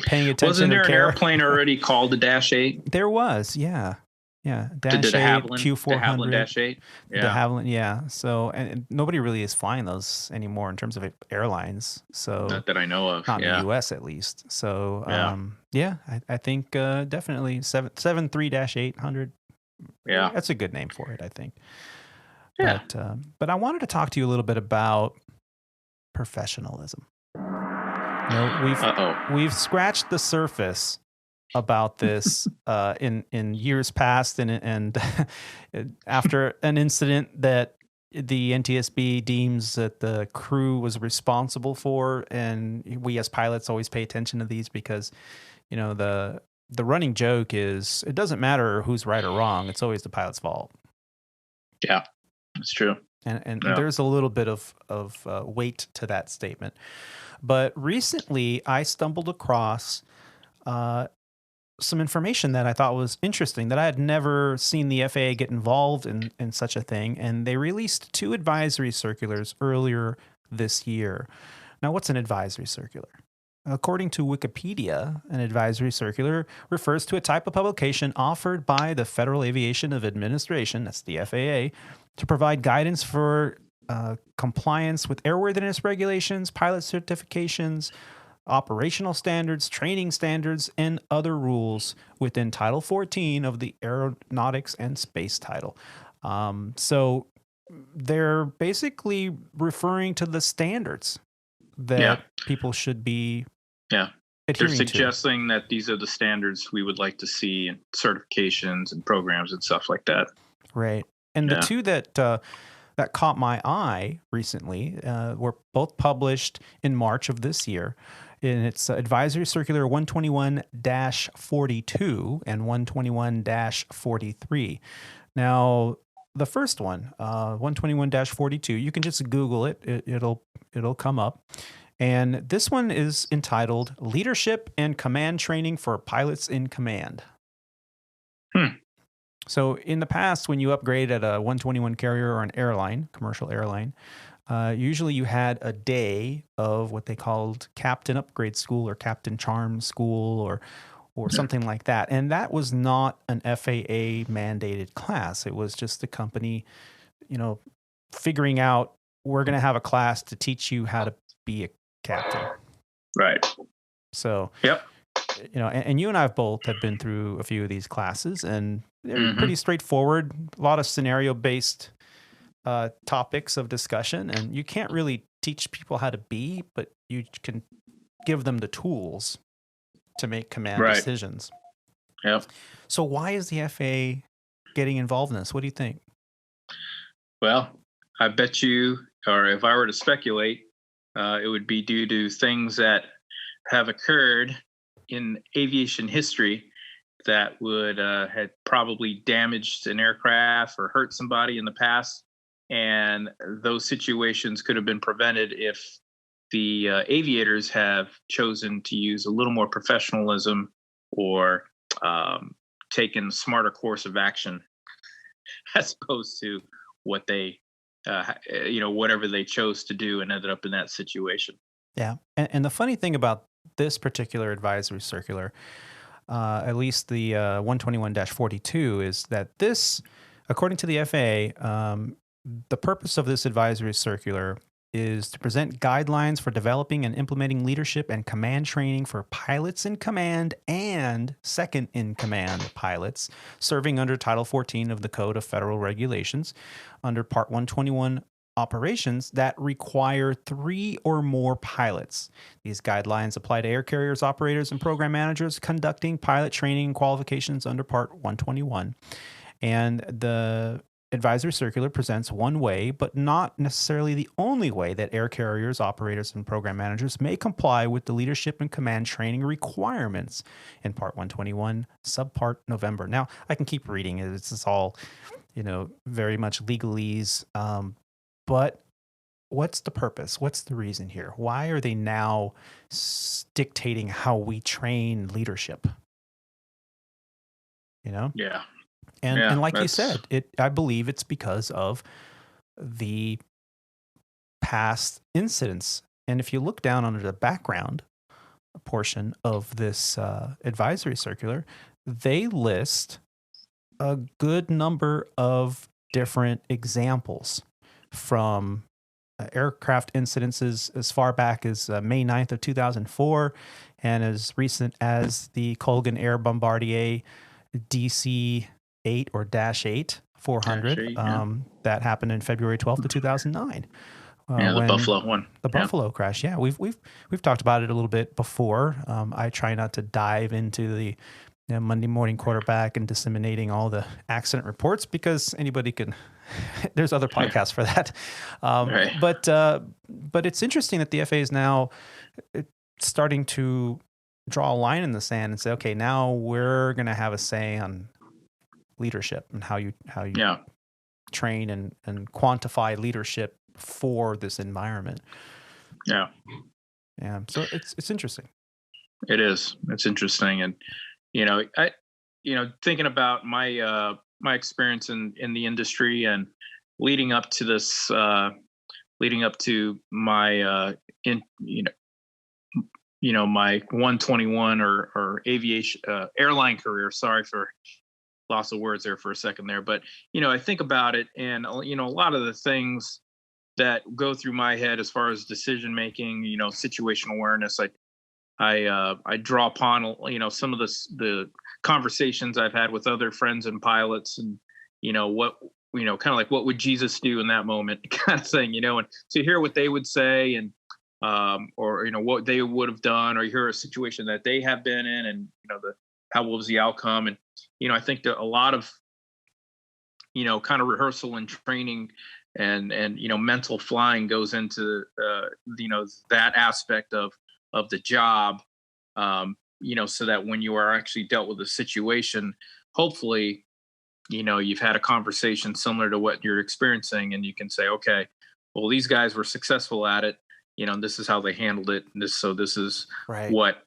paying attention. Wasn't there an airplane already called the Dash 8? There was, yeah. Dash 8, Q400. De Havilland Dash 8? Yeah. De Havilland, yeah. So, and nobody really is flying those anymore in terms of airlines. So, not that I know of. Not in the U.S. at least. So, I think definitely 73-800. Yeah. That's a good name for it, I think. Yeah. But I wanted to talk to you a little bit about professionalism. We've scratched the surface about this in years past, and after an incident that the NTSB deems that the crew was responsible for, and we as pilots always pay attention to these because the running joke is it doesn't matter who's right or wrong, it's always the pilot's fault. Yeah, that's true. And there's a little bit of weight to that statement. But recently I stumbled across some information that I thought was interesting, that I had never seen the FAA get involved in such a thing. And they released 2 advisory circulars earlier this year. Now, what's an advisory circular? According to Wikipedia, an advisory circular refers to a type of publication offered by the Federal Aviation Administration, that's the FAA, to provide guidance for compliance with airworthiness regulations, pilot certifications, operational standards, training standards, and other rules within Title 14 of the Aeronautics and Space Title. So they're basically referring to the standards that people should be they're adhering suggesting that these are the standards we would like to see in certifications and programs and stuff like that. Right. And the two that caught my eye recently were both published in March of this year. And it's Advisory Circular 121-42 and 121-43. Now, the first one, 121-42, you can just Google it. It'll come up. And this one is entitled Leadership and Command Training for Pilots in Command. So in the past, when you upgrade at a 121 carrier or an airline, commercial airline, usually you had a day of what they called Captain Upgrade School or Captain Charm School or something like that. And that was not an FAA mandated class. It was just the company, figuring out, we're going to have a class to teach you how to be a captain. Right. So, and you and I both have been through a few of these classes, and they're pretty straightforward, a lot of scenario-based topics of discussion, and you can't really teach people how to be, but you can give them the tools to make command decisions. Yep. So why is the FAA getting involved in this? What do you think? Well, I bet you, or if I were to speculate, it would be due to things that have occurred in aviation history that would had probably damaged an aircraft or hurt somebody in the past. And those situations could have been prevented if the aviators have chosen to use a little more professionalism or taken a smarter course of action as opposed to what they, whatever they chose to do and ended up in that situation. Yeah. And the funny thing about this particular advisory circular, at least the 121-42, is that this, according to the FAA, the purpose of this advisory circular is to present guidelines for developing and implementing leadership and command training for pilots in command and second-in-command pilots serving under Title 14 of the Code of Federal Regulations under Part 121 operations that require 3 or more pilots. These guidelines apply to air carriers, operators, and program managers conducting pilot training and qualifications under Part 121. And the advisory circular presents one way, but not necessarily the only way, that air carriers, operators, and program managers may comply with the leadership and command training requirements in Part 121, Subpart November. Now, I can keep reading it. It's all, very much legalese. But what's the purpose? What's the reason here? Why are they now dictating how we train leadership? Yeah. And like you said, I believe it's because of the past incidents. And if you look down under the background portion of this advisory circular, they list a good number of different examples from aircraft incidences as far back as May 9th of 2004 and as recent as the Colgan Air Bombardier DC-8 or -8 400 that happened in February 12th of 2009. The Buffalo one. The Buffalo crash. Yeah, we've talked about it a little bit before. I try not to dive into the Monday morning quarterback and disseminating all the accident reports because anybody can. There's other podcasts for that. But it's interesting that the FAA is now starting to draw a line in the sand and say, okay, now we're going to have a say on leadership and how you train and quantify leadership for this environment. Yeah. So it's interesting. It is. It's interesting. And, thinking about my experience in the industry and leading up to this, leading up to my, my 121 or aviation, airline career. Sorry for loss of words there for a second there. But, I think about it and, a lot of the things that go through my head as far as decision making, situational awareness. I draw upon, some of the conversations I've had with other friends and pilots, and, what, kind of like, what would Jesus do in that moment kind of thing, and to hear what they would say, and, or, what they would have done, or hear a situation that they have been in, and, how was the outcome. And, I think that a lot of, kind of rehearsal and training and, mental flying goes into, that aspect of the job, so that when you are actually dealt with a situation, hopefully, you've had a conversation similar to what you're experiencing, and you can say, okay, well, these guys were successful at it, this is how they handled it. And this is right. what,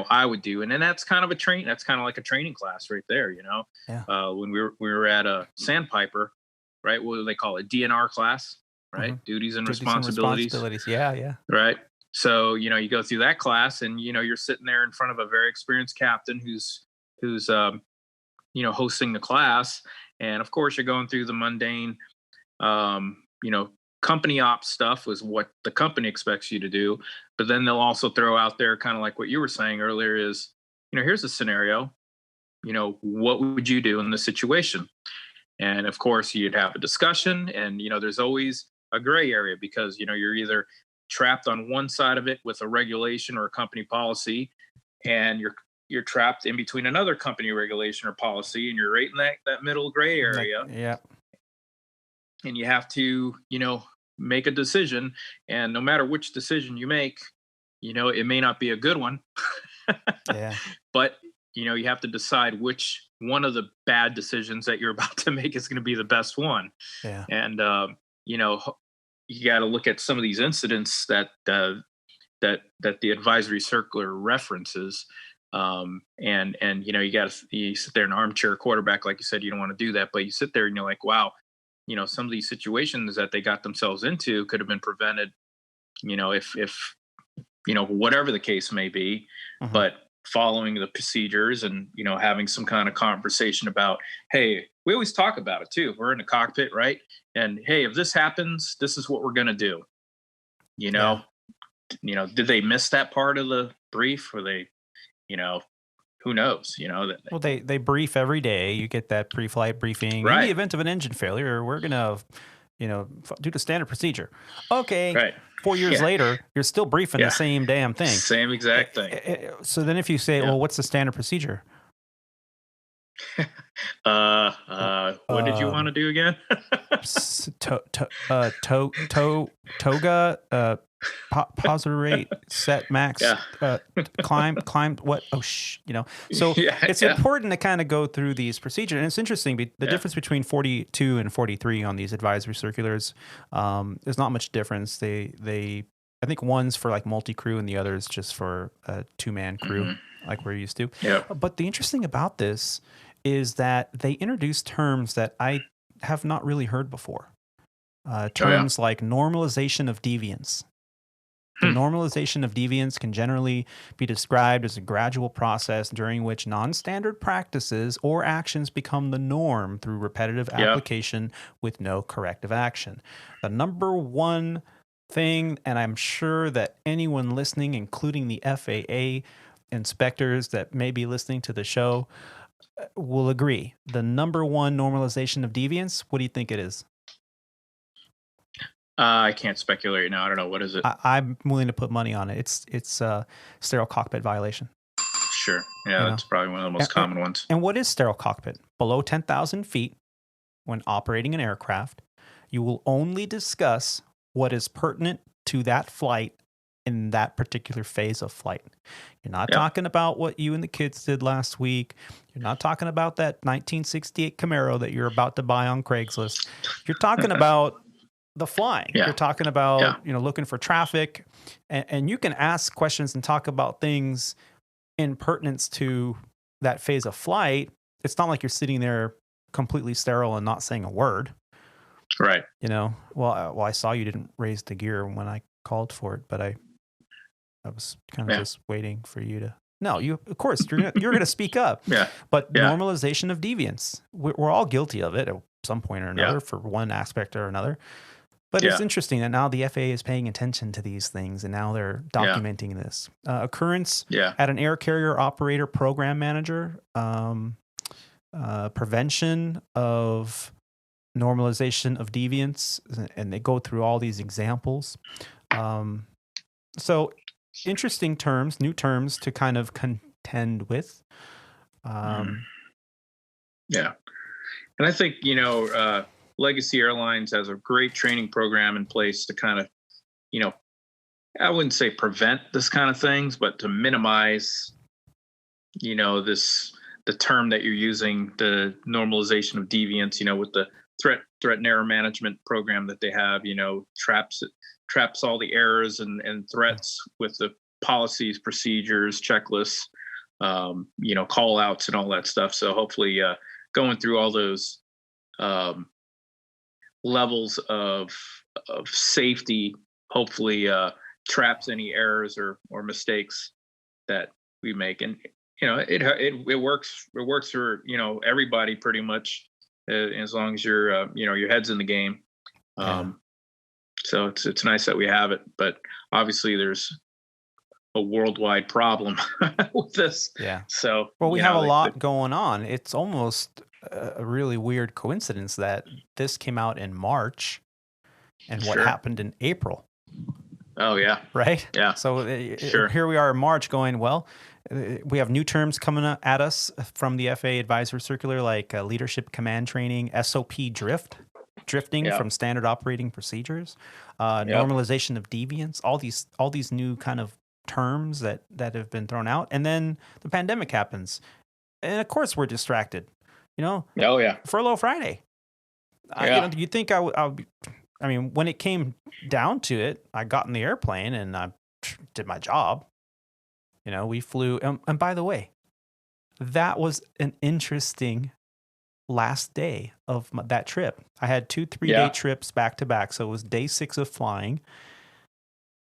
I would do. And then that's kind of like a training class right there, Yeah. When we were at a Sandpiper, right? What do they call it? DNR class, right? Mm-hmm. Duties and responsibilities. Yeah. Right. So, you go through that class, and, you're sitting there in front of a very experienced captain who's hosting the class. And of course you're going through the mundane, company ops stuff was what the company expects you to do. But then they'll also throw out there, kind of like what you were saying earlier, is, here's a scenario, what would you do in this situation? And of course you'd have a discussion, and, there's always a gray area, because, you're either trapped on one side of it with a regulation or a company policy, and you're trapped in between another company regulation or policy, and you're right in that middle gray area. Yeah. And you have to, make a decision. And no matter which decision you make, it may not be a good one. Yeah. But, you have to decide which one of the bad decisions that you're about to make is going to be the best one. Yeah. And, you got to look at some of these incidents that the advisory circular references. And you sit there in an armchair quarterback, like you said, you don't want to do that, but you sit there and you're like, wow, some of these situations that they got themselves into could have been prevented, if whatever the case may be. Mm-hmm. But following the procedures and, having some kind of conversation about, hey, we always talk about it too. We're in the cockpit, right? And hey, if this happens, this is what we're going to do. Did they miss that part of the brief, or they, who knows, Well, they brief every day. You get that pre-flight briefing. Right. In the event of an engine failure, we're going to, do the standard procedure. Okay. Right. 4 years later, you're still briefing the same damn thing. Same exact thing. So then if you say, well, what's the standard procedure? What did you want to do again? Toga, positive rate, set max, climb, what? So it's important to kind of go through these procedures. And it's interesting, the difference between 42 and 43 on these advisory circulars, there's not much difference. I think one's for like multi-crew and the other is just for a 2-man crew, like we're used to. Yeah. But the interesting about this is that they introduce terms that I have not really heard before. Terms like normalization of deviance. The normalization of deviance can generally be described as a gradual process during which non-standard practices or actions become the norm through repetitive application with no corrective action. The number one thing, and I'm sure that anyone listening, including the FAA inspectors that may be listening to the show, will agree. The number one normalization of deviance, what do you think it is? I can't speculate now. I don't know. What is it? I'm willing to put money on it. It's sterile cockpit violation. Sure. Yeah, that's probably one of the most common ones. And what is sterile cockpit? Below 10,000 feet, when operating an aircraft, you will only discuss what is pertinent to that flight in that particular phase of flight. You're not talking about what you and the kids did last week. You're not talking about that 1968 Camaro that you're about to buy on Craigslist. You're talking about the flying. You're talking about, looking for traffic, and you can ask questions and talk about things in pertinence to that phase of flight. It's not like you're sitting there completely sterile and not saying a word. Right. Well, I saw you didn't raise the gear when I called for it, but I was kind of just waiting for you to. No, of course you're gonna speak up. But normalization of deviance, we're all guilty of it at some point or another for one aspect or another. But it's interesting that now the FAA is paying attention to these things, and now they're documenting this. Occurrence at an air carrier operator program manager, prevention of normalization of deviance, and they go through all these examples. So interesting terms, new terms to kind of contend with. Yeah. And I think, Legacy Airlines has a great training program in place to kind of, I wouldn't say prevent this kind of things, but to minimize, the term that you're using, the normalization of deviance, with the threat and error management program that they have, traps all the errors and threats with the policies, procedures, checklists, call outs and all that stuff. So hopefully going through all those levels of safety, hopefully traps any errors or mistakes that we make. And it works for everybody pretty much, as long as your head's in the game. So it's nice that we have it, but obviously there's a worldwide problem with this. Yeah. So we have a lot going on. It's almost a really weird coincidence that this came out in March and what happened in April. Oh yeah. Right. Yeah. So here we are in March going, we have new terms coming at us from the FAA Advisory Circular, like leadership command training, SOP drifting from standard operating procedures, normalization of deviance, all these new kind of terms that have been thrown out. And then the pandemic happens. And of course we're distracted, Oh yeah. Furlough Friday. Do you think I mean, when it came down to it, I got in the airplane and I did my job. We flew. And by the way, that was an interesting last day of that trip. I had 2 3-day trips back to back. So it was day 6 of flying.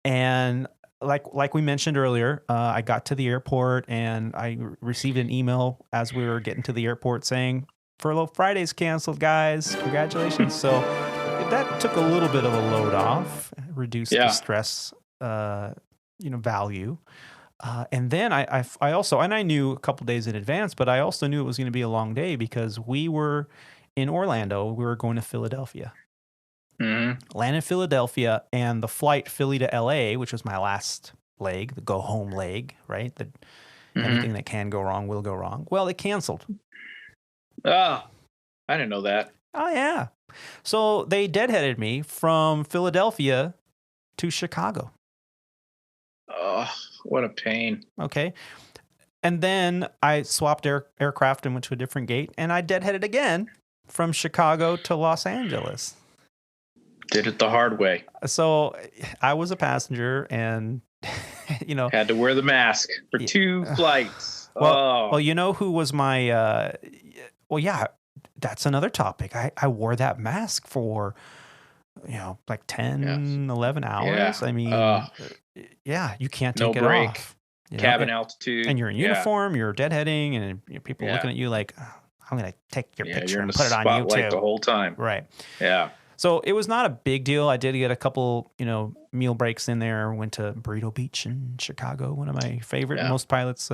And like we mentioned earlier, I got to the airport and I received an email as we were getting to the airport saying, Furlough Fridays canceled, guys. Congratulations. So that took a little bit of a load off, reduced the stress, value. And then I also, and I knew a couple days in advance, but I also knew it was going to be a long day because we were in Orlando. We were going to Philadelphia. Landed in Philadelphia, and the flight Philly to LA, which was my last leg, the go home leg, right? That anything that can go wrong will go wrong. Well, it canceled. Oh, I didn't know that. Oh yeah. So they deadheaded me from Philadelphia to Chicago. Oh, what a pain. Okay. And then I swapped aircraft and went to a different gate, and I deadheaded again from Chicago to Los Angeles. Did it the hard way. So I was a passenger and, had to wear the mask for 2 flights. Well, who was my, that's another topic. I wore that mask for, like 10, 11 hours. Yeah. I mean, you can't take it break. Off. Cabin altitude. And you're in uniform, you're deadheading, and people looking at you like, I'm going to take your picture and put it on YouTube. The whole time. Right. Yeah. So it was not a big deal. I did get a couple, meal breaks in there. Went to Burrito Beach in Chicago, one of my favorite. Yeah. Most pilots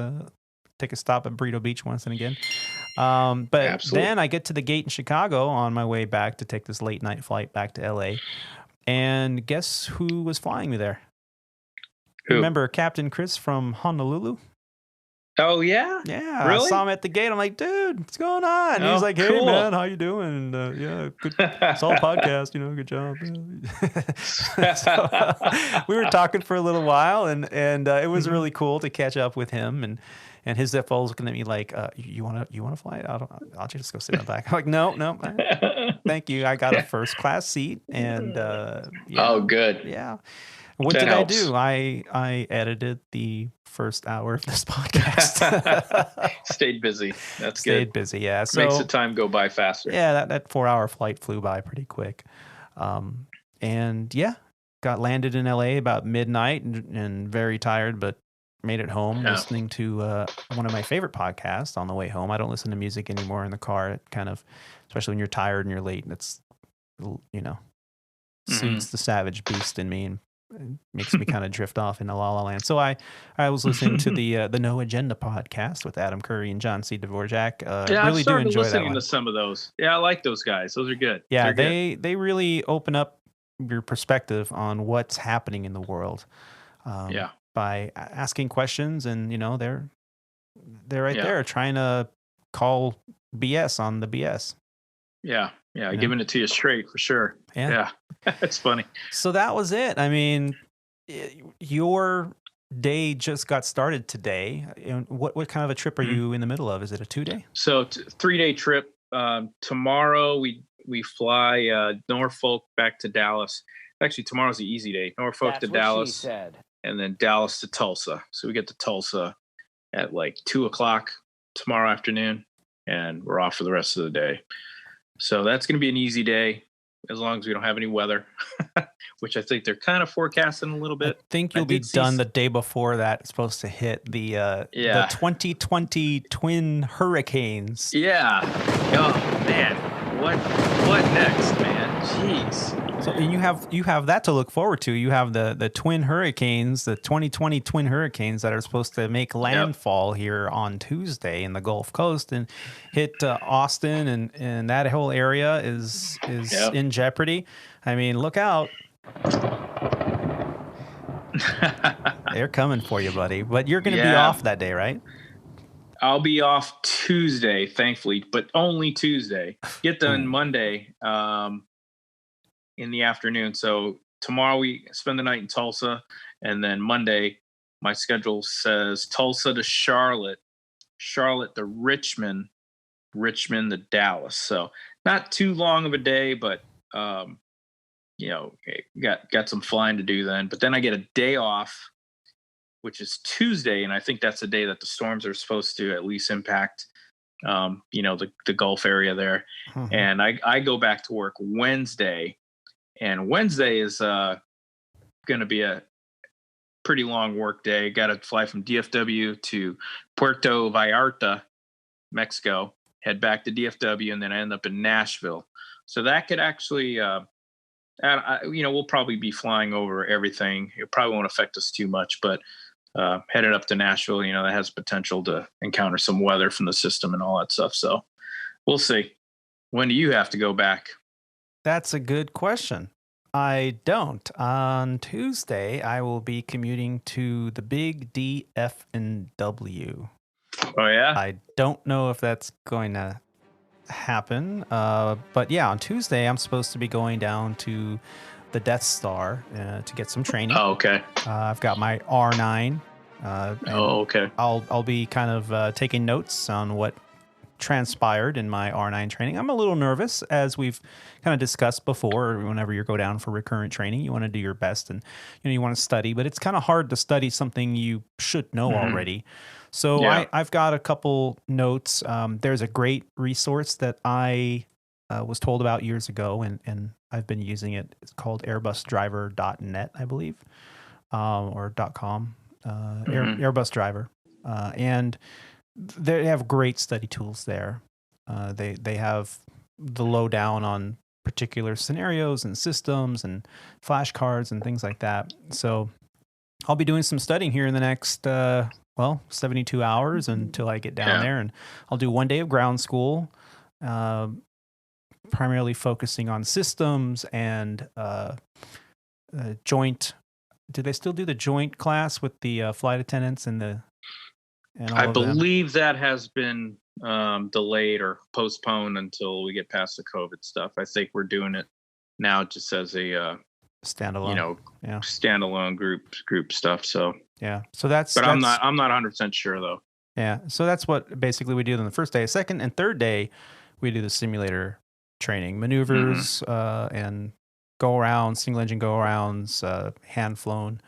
take a stop at Burrito Beach once and again. But then I get to the gate in Chicago on my way back to take this late night flight back to LA. And guess who was flying me there? Who? Remember Captain Chris from Honolulu? Oh, yeah? Yeah. Really? I saw him at the gate. I'm like, dude, what's going on? And he's like, hey, man, how you doing? And good, solid podcast, good job. So, we were talking for a little while, and it was really cool to catch up with him. And his FO was looking at me like, you want to fly? I'll just go sit in the back. I'm like, no, thank you. I got a first class seat. And oh, good. Yeah. What did I do? I edited the first hour of this podcast. Stayed busy. That's good. Stayed busy, yeah. So, makes the time go by faster. Yeah, that 4-hour flight flew by pretty quick. And got landed in LA about midnight and very tired, but made it home listening to one of my favorite podcasts on the way home. I don't listen to music anymore in the car. It kind of, especially when you're tired and you're late, and it's, soothes the savage beast in me and makes me kind of drift off into La La Land. So I was listening to the No Agenda podcast with Adam Curry and John C. Dvorak. Really do enjoy that one. To some of those. Yeah, I like those guys. Those are good. Yeah, they really open up your perspective on what's happening in the world. By asking questions, and they're right there trying to call BS on the BS. Yeah, giving it to you straight for sure. Yeah. It's funny. So that was it. I mean, your day just got started today. What kind of a trip are you in the middle of? Is it a 2-day? So 3-day trip. Tomorrow we fly Norfolk back to Dallas. Actually, tomorrow's the easy day. Norfolk to Dallas. She said. And then Dallas to Tulsa. So we get to Tulsa at like 2:00 tomorrow afternoon, and we're off for the rest of the day. So that's going to be an easy day, as long as we don't have any weather, which I think they're kind of forecasting a little bit. I think you'll be done the day before that. It's supposed to hit the 2020 twin hurricanes. Yeah. Oh man, what next, man? Jeez. So and you have that to look forward to. You have the twin hurricanes, the 2020 twin hurricanes that are supposed to make landfall here on Tuesday in the Gulf Coast and hit Austin, and that whole area is in jeopardy. I mean, look out. They're coming for you, buddy. But you're going to be off that day, right? I'll be off Tuesday, thankfully, but only Tuesday. Get done Monday in the afternoon. So tomorrow we spend the night in Tulsa, and then Monday my schedule says Tulsa to Charlotte, Charlotte to Richmond, Richmond to Dallas. So not too long of a day, but got some flying to do then. But then I get a day off, which is Tuesday, and I think that's the day that the storms are supposed to at least impact the Gulf area there. Mm-hmm. And I go back to work Wednesday. And Wednesday is going to be a pretty long work day. Got to fly from DFW to Puerto Vallarta, Mexico, head back to DFW, and then I end up in Nashville. So that could actually, we'll probably be flying over everything. It probably won't affect us too much, but headed up to Nashville, that has potential to encounter some weather from the system and all that stuff. So we'll see. When do you have to go back? That's a good question. I don't. On Tuesday, I will be commuting to the big D, F, and W. Oh, yeah? I don't know if that's going to happen. But yeah, on Tuesday, I'm supposed to be going down to the Death Star to get some training. Oh, okay. I've got my R9. Okay. I'll be kind of taking notes on what transpired in my R9 training. I'm a little nervous, as we've kind of discussed before. Whenever you go down for recurrent training, you want to do your best, and you want to study, but it's kind of hard to study something you should know already. So I've got a couple notes. There's a great resource that I was told about years ago, and I've been using it. It's called airbusdriver.net, I believe, or .com, Airbus Driver, and they have great study tools there. They have the lowdown on particular scenarios and systems and flashcards and things like that. So I'll be doing some studying here in the next 72 hours until I get down there, and I'll do 1 day of ground school, primarily focusing on systems and joint. Do they still do the joint class with the flight attendants and the? I believe that has been delayed or postponed until we get past the COVID stuff. I think we're doing it now just as a standalone, standalone group stuff. So so that's. But I'm not 100% sure though. Yeah, so that's what basically we do on the first day. Second and third day, we do the simulator training, maneuvers, and go around, single engine go arounds, hand flown.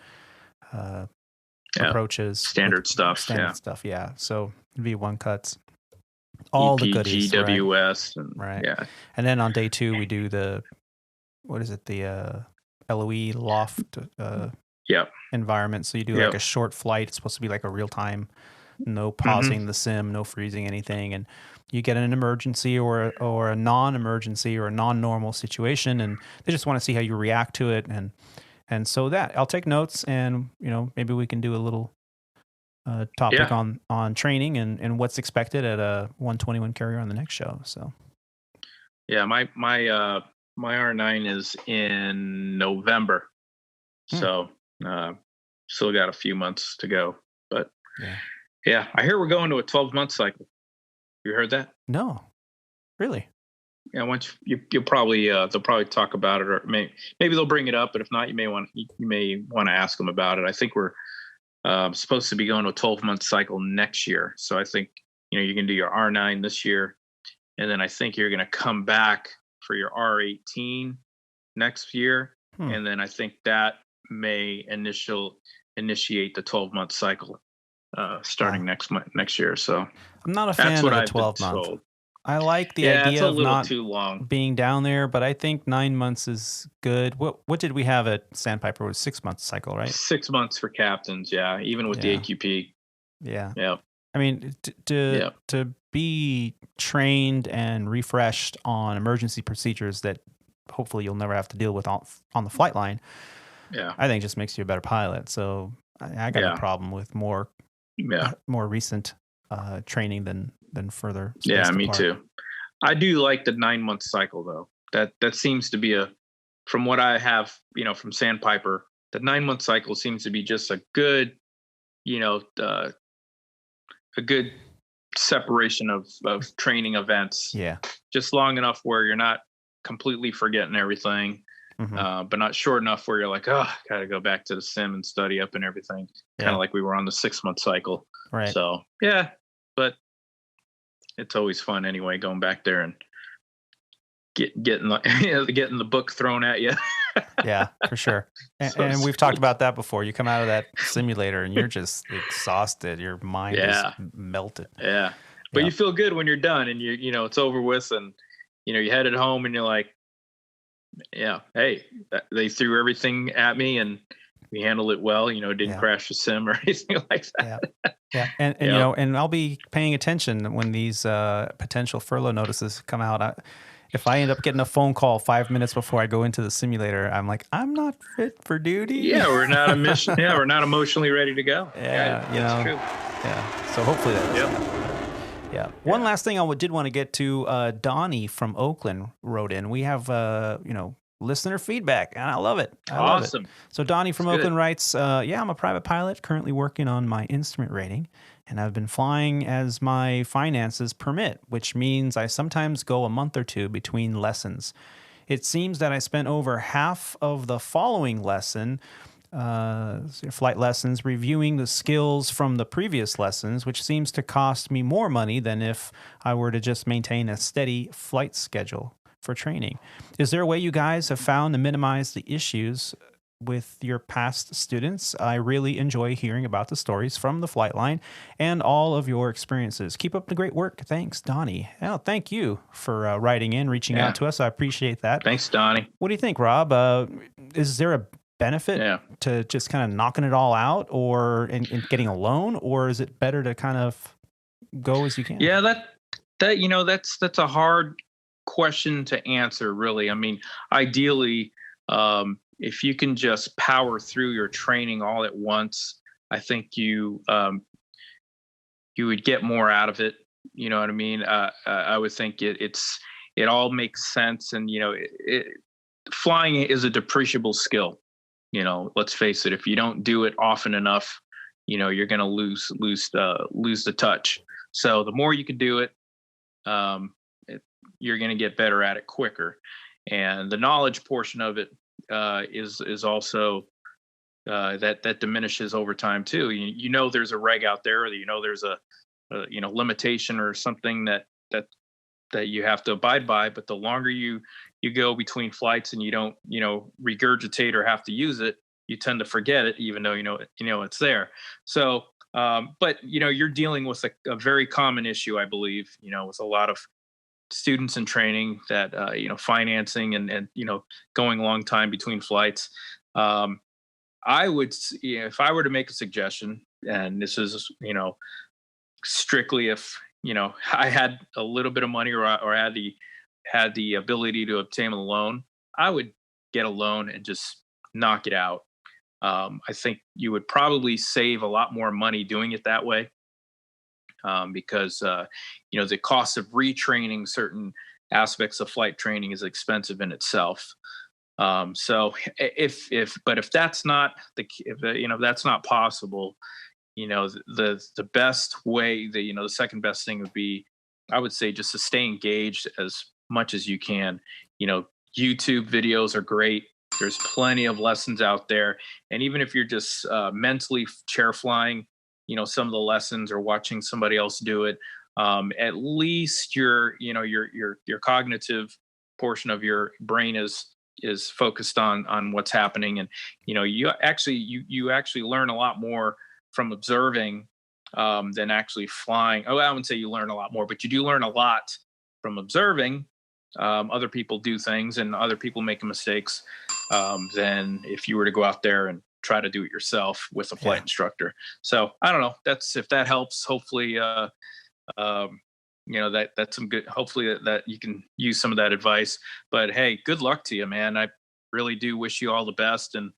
Approaches, standard stuff. So V1 cuts, all the goodies, GWS, right? And then on day 2 we do the the LOE loft environment. So you do like a short flight. It's supposed to be like a real time, no pausing the sim, no freezing anything, and you get an emergency or a non-emergency or a non-normal situation, and they just want to see how you react to it. And so that I'll take notes, and maybe we can do a little topic on training and what's expected at a 121 carrier on the next show. So yeah, my R9 is in November, so still got a few months to go. But yeah, I hear we're going to a 12-month cycle. You heard that? No, really? Yeah, once you'll probably they'll probably talk about it, or maybe they'll bring it up. But if not, you may want to ask them about it. I think we're supposed to be going to a 12-month cycle next year. So I think you can do your R9 this year, and then I think you're going to come back for your R18 next year, and then I think that may initiate the 12-month cycle starting next year. So I'm not a fan of the 12-month. I like the idea of not too long being down there, but I think 9 months is good. What did we have at Sandpiper? It was 6 month cycle, right? 6 months for captains, yeah. Even with the AQP. Yeah. Yeah. I mean, to be trained and refreshed on emergency procedures that hopefully you'll never have to deal with on the flight line, I think just makes you a better pilot. So I got no problem with more recent training than further. Yeah, me too. I do like the 9 month cycle though. That seems to be from what I have, from Sandpiper, the 9 month cycle seems to be just a good, a good separation of training events. Yeah. Just long enough where you're not completely forgetting everything, but not short enough where you're like, oh, gotta go back to the sim and study up and everything. Kind of like we were on the 6 month cycle. Right. So yeah, but it's always fun anyway, going back there and getting the book thrown at you. Yeah, for sure. And we've talked about that before. You come out of that simulator and you're just exhausted. Your mind is melted. Yeah. But you feel good when you're done and it's over with, and you headed home and you're like, hey, they threw everything at me and we handled it well. Didn't crash the sim or anything like that. Yeah. And and I'll be paying attention when these potential furlough notices come out. If I end up getting a phone call 5 minutes before I go into the simulator, I'm like, I'm not fit for duty. Yeah, we're not we're not emotionally ready to go. Yeah, that's true. Yeah. So hopefully that. Yeah. One last thing I did want to get to. Donnie from Oakland wrote in. We have listener feedback, and I love it. Awesome. So Donnie from Oakland writes, I'm a private pilot currently working on my instrument rating, and I've been flying as my finances permit, which means I sometimes go a month or two between lessons. It seems that I spent over half of the following lesson, flight lessons, reviewing the skills from the previous lessons, which seems to cost me more money than if I were to just maintain a steady flight schedule for training. Is there a way you guys have found to minimize the issues with your past students? I really enjoy hearing about the stories from the flight line and all of your experiences. Keep up the great work. Thanks, Donnie. Oh, thank you for writing in, reaching out to us. I appreciate that. Thanks, Donnie. What do you think, Rob? Is there a benefit to just kind of knocking it all out or in getting a loan, or is it better to kind of go as you can? Yeah, that's a hard question to answer, really. I mean, ideally, if you can just power through your training all at once, I think you would get more out of it. You know what I mean? I would think it all makes sense, and flying is a depreciable skill. Let's face it. If you don't do it often enough, you're going to lose the touch. So the more you can do it, you're going to get better at it quicker. And the knowledge portion of it is also that diminishes over time too. There's a reg out there, or there's a limitation or something that you have to abide by. But the longer you go between flights and you don't regurgitate or have to use it, you tend to forget it, even though it's there. So but you're dealing with a very common issue, I believe, with a lot of students in training that financing and going a long time between flights. I would, if I were to make a suggestion, and this is strictly if I had a little bit of money or had the ability to obtain a loan, I would get a loan and just knock it out. I think you would probably save a lot more money doing it that way, because the cost of retraining certain aspects of flight training is expensive in itself. So if that's not if that's not possible, the best way, the second best thing would be, I would say, just to stay engaged as much as you can. YouTube videos are great. There's plenty of lessons out there. And even if you're just mentally chair flying, some of the lessons or watching somebody else do it, at least your cognitive portion of your brain is focused on what's happening. And, you actually learn a lot more from observing than actually flying. Oh, I wouldn't say you learn a lot more, but you do learn a lot from observing other people do things and other people making mistakes than if you were to go out there and try to do it yourself with a flight instructor. So I don't know. If that helps. Hopefully, that's some good. Hopefully that you can use some of that advice. But hey, good luck to you, man. I really do wish you all the best. And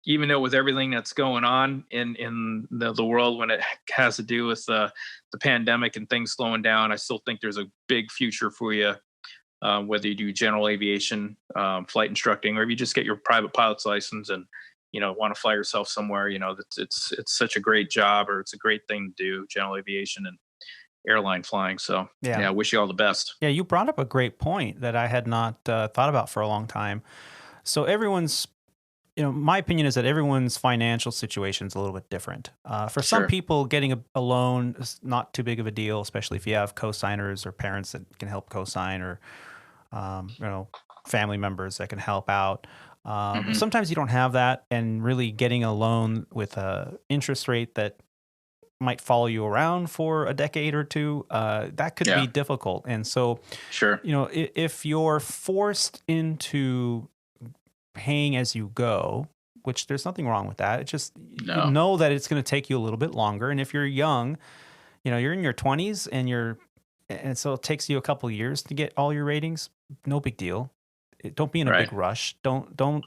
even though with everything that's going on in the world when it has to do with the pandemic and things slowing down, I still think there's a big future for you, whether you do general aviation, flight instructing, or if you just get your private pilot's license and, want to fly yourself somewhere. It's such a great job, or it's a great thing to do, general aviation and airline flying. So I wish you all the best. Yeah, you brought up a great point that I had not thought about for a long time. So everyone's, my opinion is that everyone's financial situation is a little bit different. For some people, getting a loan is not too big of a deal, especially if you have co-signers or parents that can help co-sign, or family members that can help out. Sometimes you don't have that, and really getting a loan with a interest rate that might follow you around for a decade or two, that could be difficult. And so, if you're forced into paying as you go, which there's nothing wrong with that. It's just, you know that it's going to take you a little bit longer. And if you're young, you're in your 20s and so it takes you a couple of years to get all your ratings. No big deal. Don't be in a big rush. Don't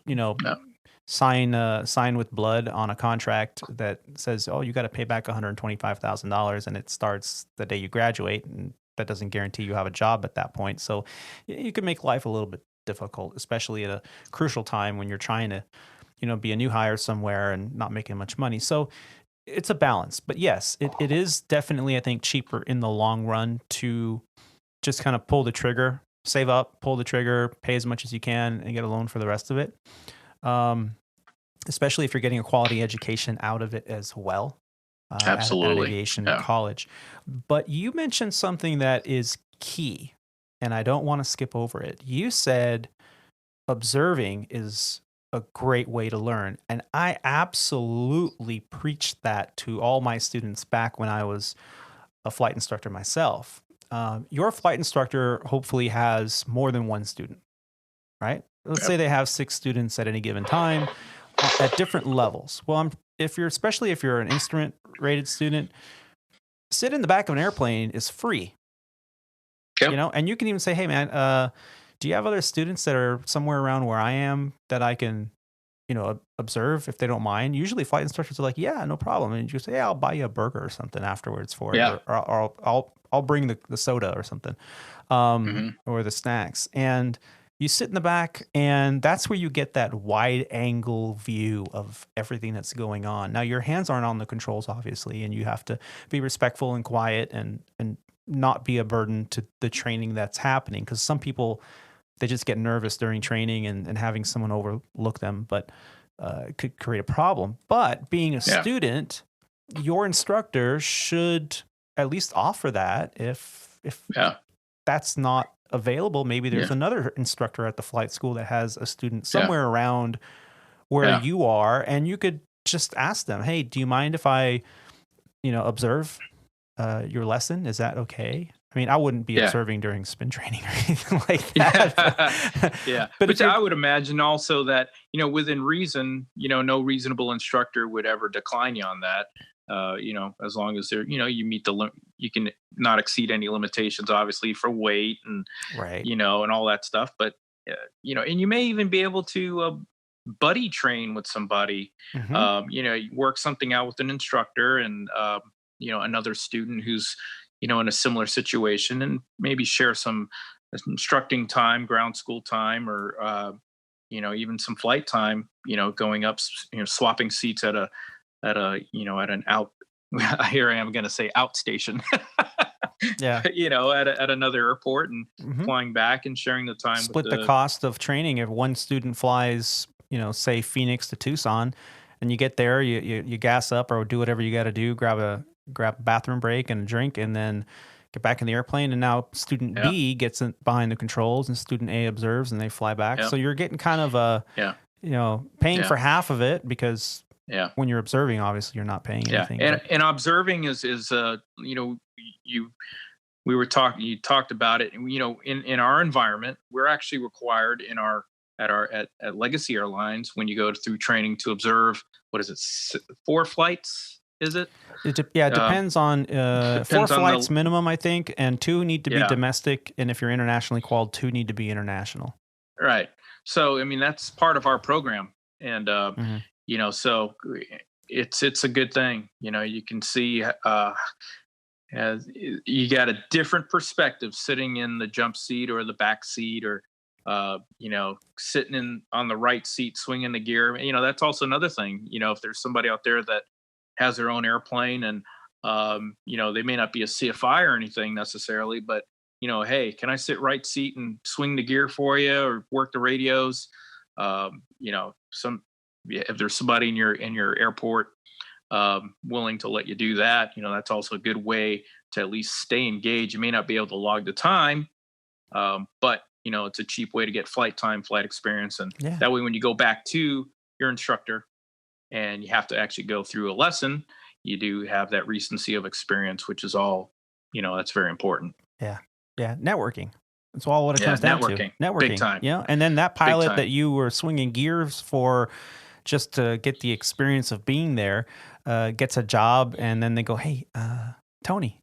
sign with blood on a contract that says, oh, you got to pay back $125,000 and it starts the day you graduate, and that doesn't guarantee you have a job at that point. So you can make life a little bit difficult, especially at a crucial time when you're trying to, be a new hire somewhere and not making much money. So it's a balance. But yes, it is definitely, I think, cheaper in the long run to just kind of pull the trigger, save up, pull the trigger, pay as much as you can, and get a loan for the rest of it. Especially if you're getting a quality education out of it as well. Absolutely. At aviation college. But you mentioned something that is key, and I don't want to skip over it. You said observing is a great way to learn. And I absolutely preached that to all my students back when I was a flight instructor myself. Your flight instructor hopefully has more than one student, right? Let's say they have 6 students at any given time at different levels. Well, especially if you're an instrument rated student, sit in the back of an airplane is free. And you can even say, hey man, do you have other students that are somewhere around where I am that I can, observe if they don't mind? Usually flight instructors are like, yeah, no problem. And you say, yeah, I'll buy you a burger or something afterwards for it. Or I'll bring the soda or something, or the snacks. And you sit in the back, and that's where you get that wide angle view of everything that's going on. Now, your hands aren't on the controls, obviously, and you have to be respectful and quiet and not be a burden to the training that's happening. Because some people, they just get nervous during training and having someone overlook them, but it could create a problem. But being a student, your instructor should at least offer that. If that's not available, maybe there's another instructor at the flight school that has a student somewhere around where you are, and you could just ask them, hey, do you mind if I, observe your lesson? Is that okay? I mean, I wouldn't be observing during spin training or anything like that. But I would imagine also that, within reason, no reasonable instructor would ever decline you on that. as long as they're, you meet you can not exceed any limitations, obviously, for weight and, Right. and all that stuff. But, and you may even be able to buddy train with somebody, you work something out with an instructor and, another student who's, in a similar situation, and maybe share some instructing time, ground school time, or, even some flight time, going up, swapping seats at an out, here I am going to say outstation. Yeah. At another airport and flying back and sharing the time. Split the cost of training. If one student flies, say Phoenix to Tucson, and you get there, you gas up or do whatever you got to do, grab a bathroom break and a drink, and then get back in the airplane. And now student B gets behind the controls and student A observes, and they fly back. Yep. So you're getting kind of paying for half of it, because when you're observing, obviously you're not paying anything. And observing is you talked about it, and in our environment, we're actually required at Legacy Airlines, when you go through training, to observe, what is it, 4 flights? Is it? It depends on 4 flights minimum, I think, and 2 need to be domestic, and if you're internationally qualified, 2 need to be international. Right. So I mean, that's part of our program, and so it's a good thing. You can see as you got a different perspective sitting in the jump seat or the back seat, or sitting on the right seat, swinging the gear. That's also another thing. If there's somebody out there that has their own airplane, and they may not be a CFI or anything necessarily, but hey, can I sit right seat and swing the gear for you, or work the radios? If there's somebody in your airport willing to let you do that, that's also a good way to at least stay engaged. You may not be able to log the time, but it's a cheap way to get flight time, flight experience, and that way when you go back to your instructor and you have to actually go through a lesson, you do have that recency of experience, which is all, that's very important. Yeah. Networking. That's all what it comes down to. Networking. Big time. Yeah. And then that pilot that you were swinging gears for, just to get the experience of being there, gets a job, and then they go, hey, Tony,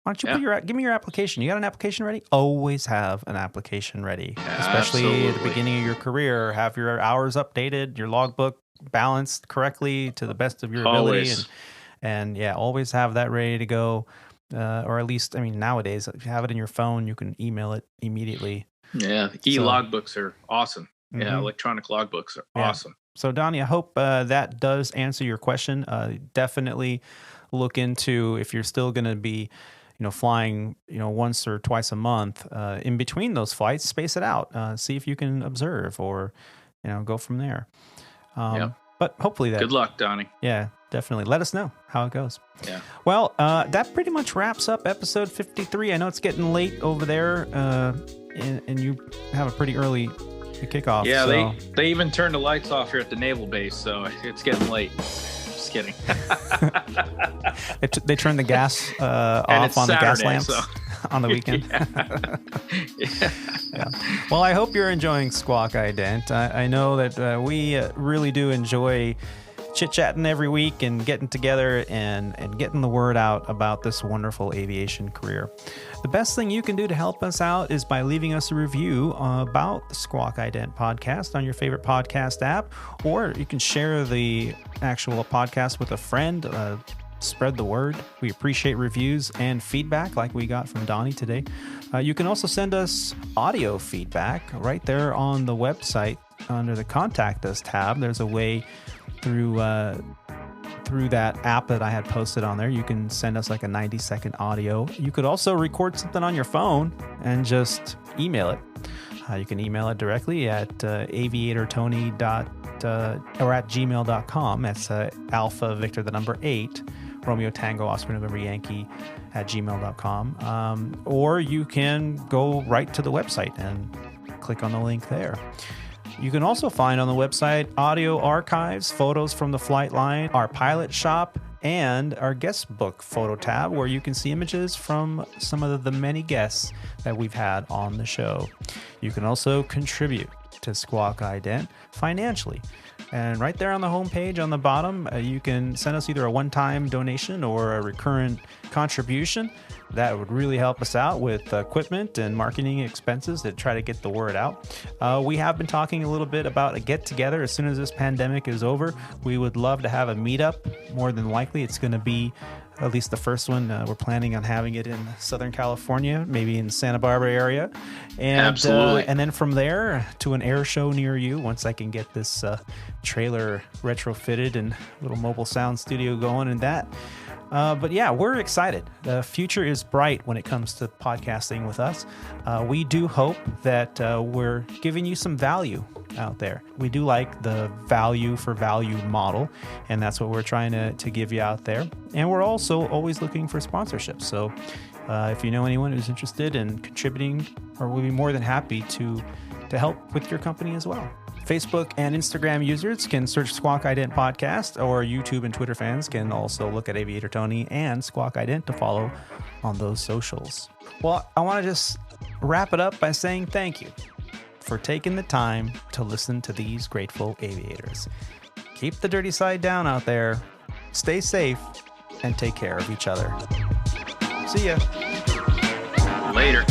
why don't you give me your application? You got an application ready? Always have an application ready, especially at the beginning of your career. Have your hours updated, your logbook balanced correctly to the best of your ability, and always have that ready to go. Or at least, nowadays, if you have it in your phone, you can email it immediately. Yeah, logbooks are awesome. Yeah, electronic logbooks are awesome. So, Donnie, I hope that does answer your question. Definitely look into, if you're still going to be, flying, once or twice a month, in between those flights, space it out. See if you can observe, or, go from there. But hopefully that. Good luck, Donnie. Yeah, definitely. Let us know how it goes. Yeah. Well, that pretty much wraps up episode 53. I know it's getting late over there, and you have a pretty early kickoff. Yeah, so. They even turned the lights off here at the naval base, so it's getting late. Just kidding. They turned the gas off on Saturday, the gas lamps on the weekend. Yeah. Well, I hope you're enjoying Squawk Ident. I know that we really do enjoy chit-chatting every week and getting together and getting the word out about this wonderful aviation career. The best thing you can do to help us out is by leaving us a review about the Squawk Ident podcast on your favorite podcast app, or you can share the actual podcast with a friend. Spread the word. We appreciate reviews and feedback like we got from Donnie today. You can also send us audio feedback right there on the website under the Contact Us tab. There's a way through that app that I had posted on there. You can send us like a 90-second audio. You could also record something on your phone and just email it. You can email it directly at aviatortony or at gmail.com. That's Alpha Victor 8 Romeo Tango Oscar November Yankee at gmail.com. Or you can go right to the website and click on the link there. You can also find on the website audio archives, photos from the flight line, our pilot shop, and our guest book photo tab, where you can see images from some of the many guests that we've had on the show. You can also contribute to Squawk Ident financially. And right there on the homepage on the bottom, you can send us either a one-time donation or a recurrent contribution. That would really help us out with equipment and marketing expenses to try to get the word out. We have been talking a little bit about a get-together as soon as this pandemic is over. We would love to have a meetup. More than likely, it's going to be at least the first one. We're planning on having it in Southern California, maybe in the Santa Barbara area. And, absolutely. And then from there to an air show near you, once I can get this trailer retrofitted and little mobile sound studio going and that. But yeah, we're excited. The future is bright when it comes to podcasting with us. We do hope that we're giving you some value out there. We do like the value for value model, and that's what we're trying to give you out there. And we're also always looking for sponsorships. So if you know anyone who's interested in contributing, or we'll be more than happy to help with your company as well. Facebook and Instagram users can search Squawk Ident Podcast, or YouTube and Twitter fans can also look at Aviator Tony and Squawk Ident to follow on those socials. Well, I want to just wrap it up by saying thank you for taking the time to listen to these grateful aviators. Keep the dirty side down out there, stay safe, and take care of each other. See ya. Later.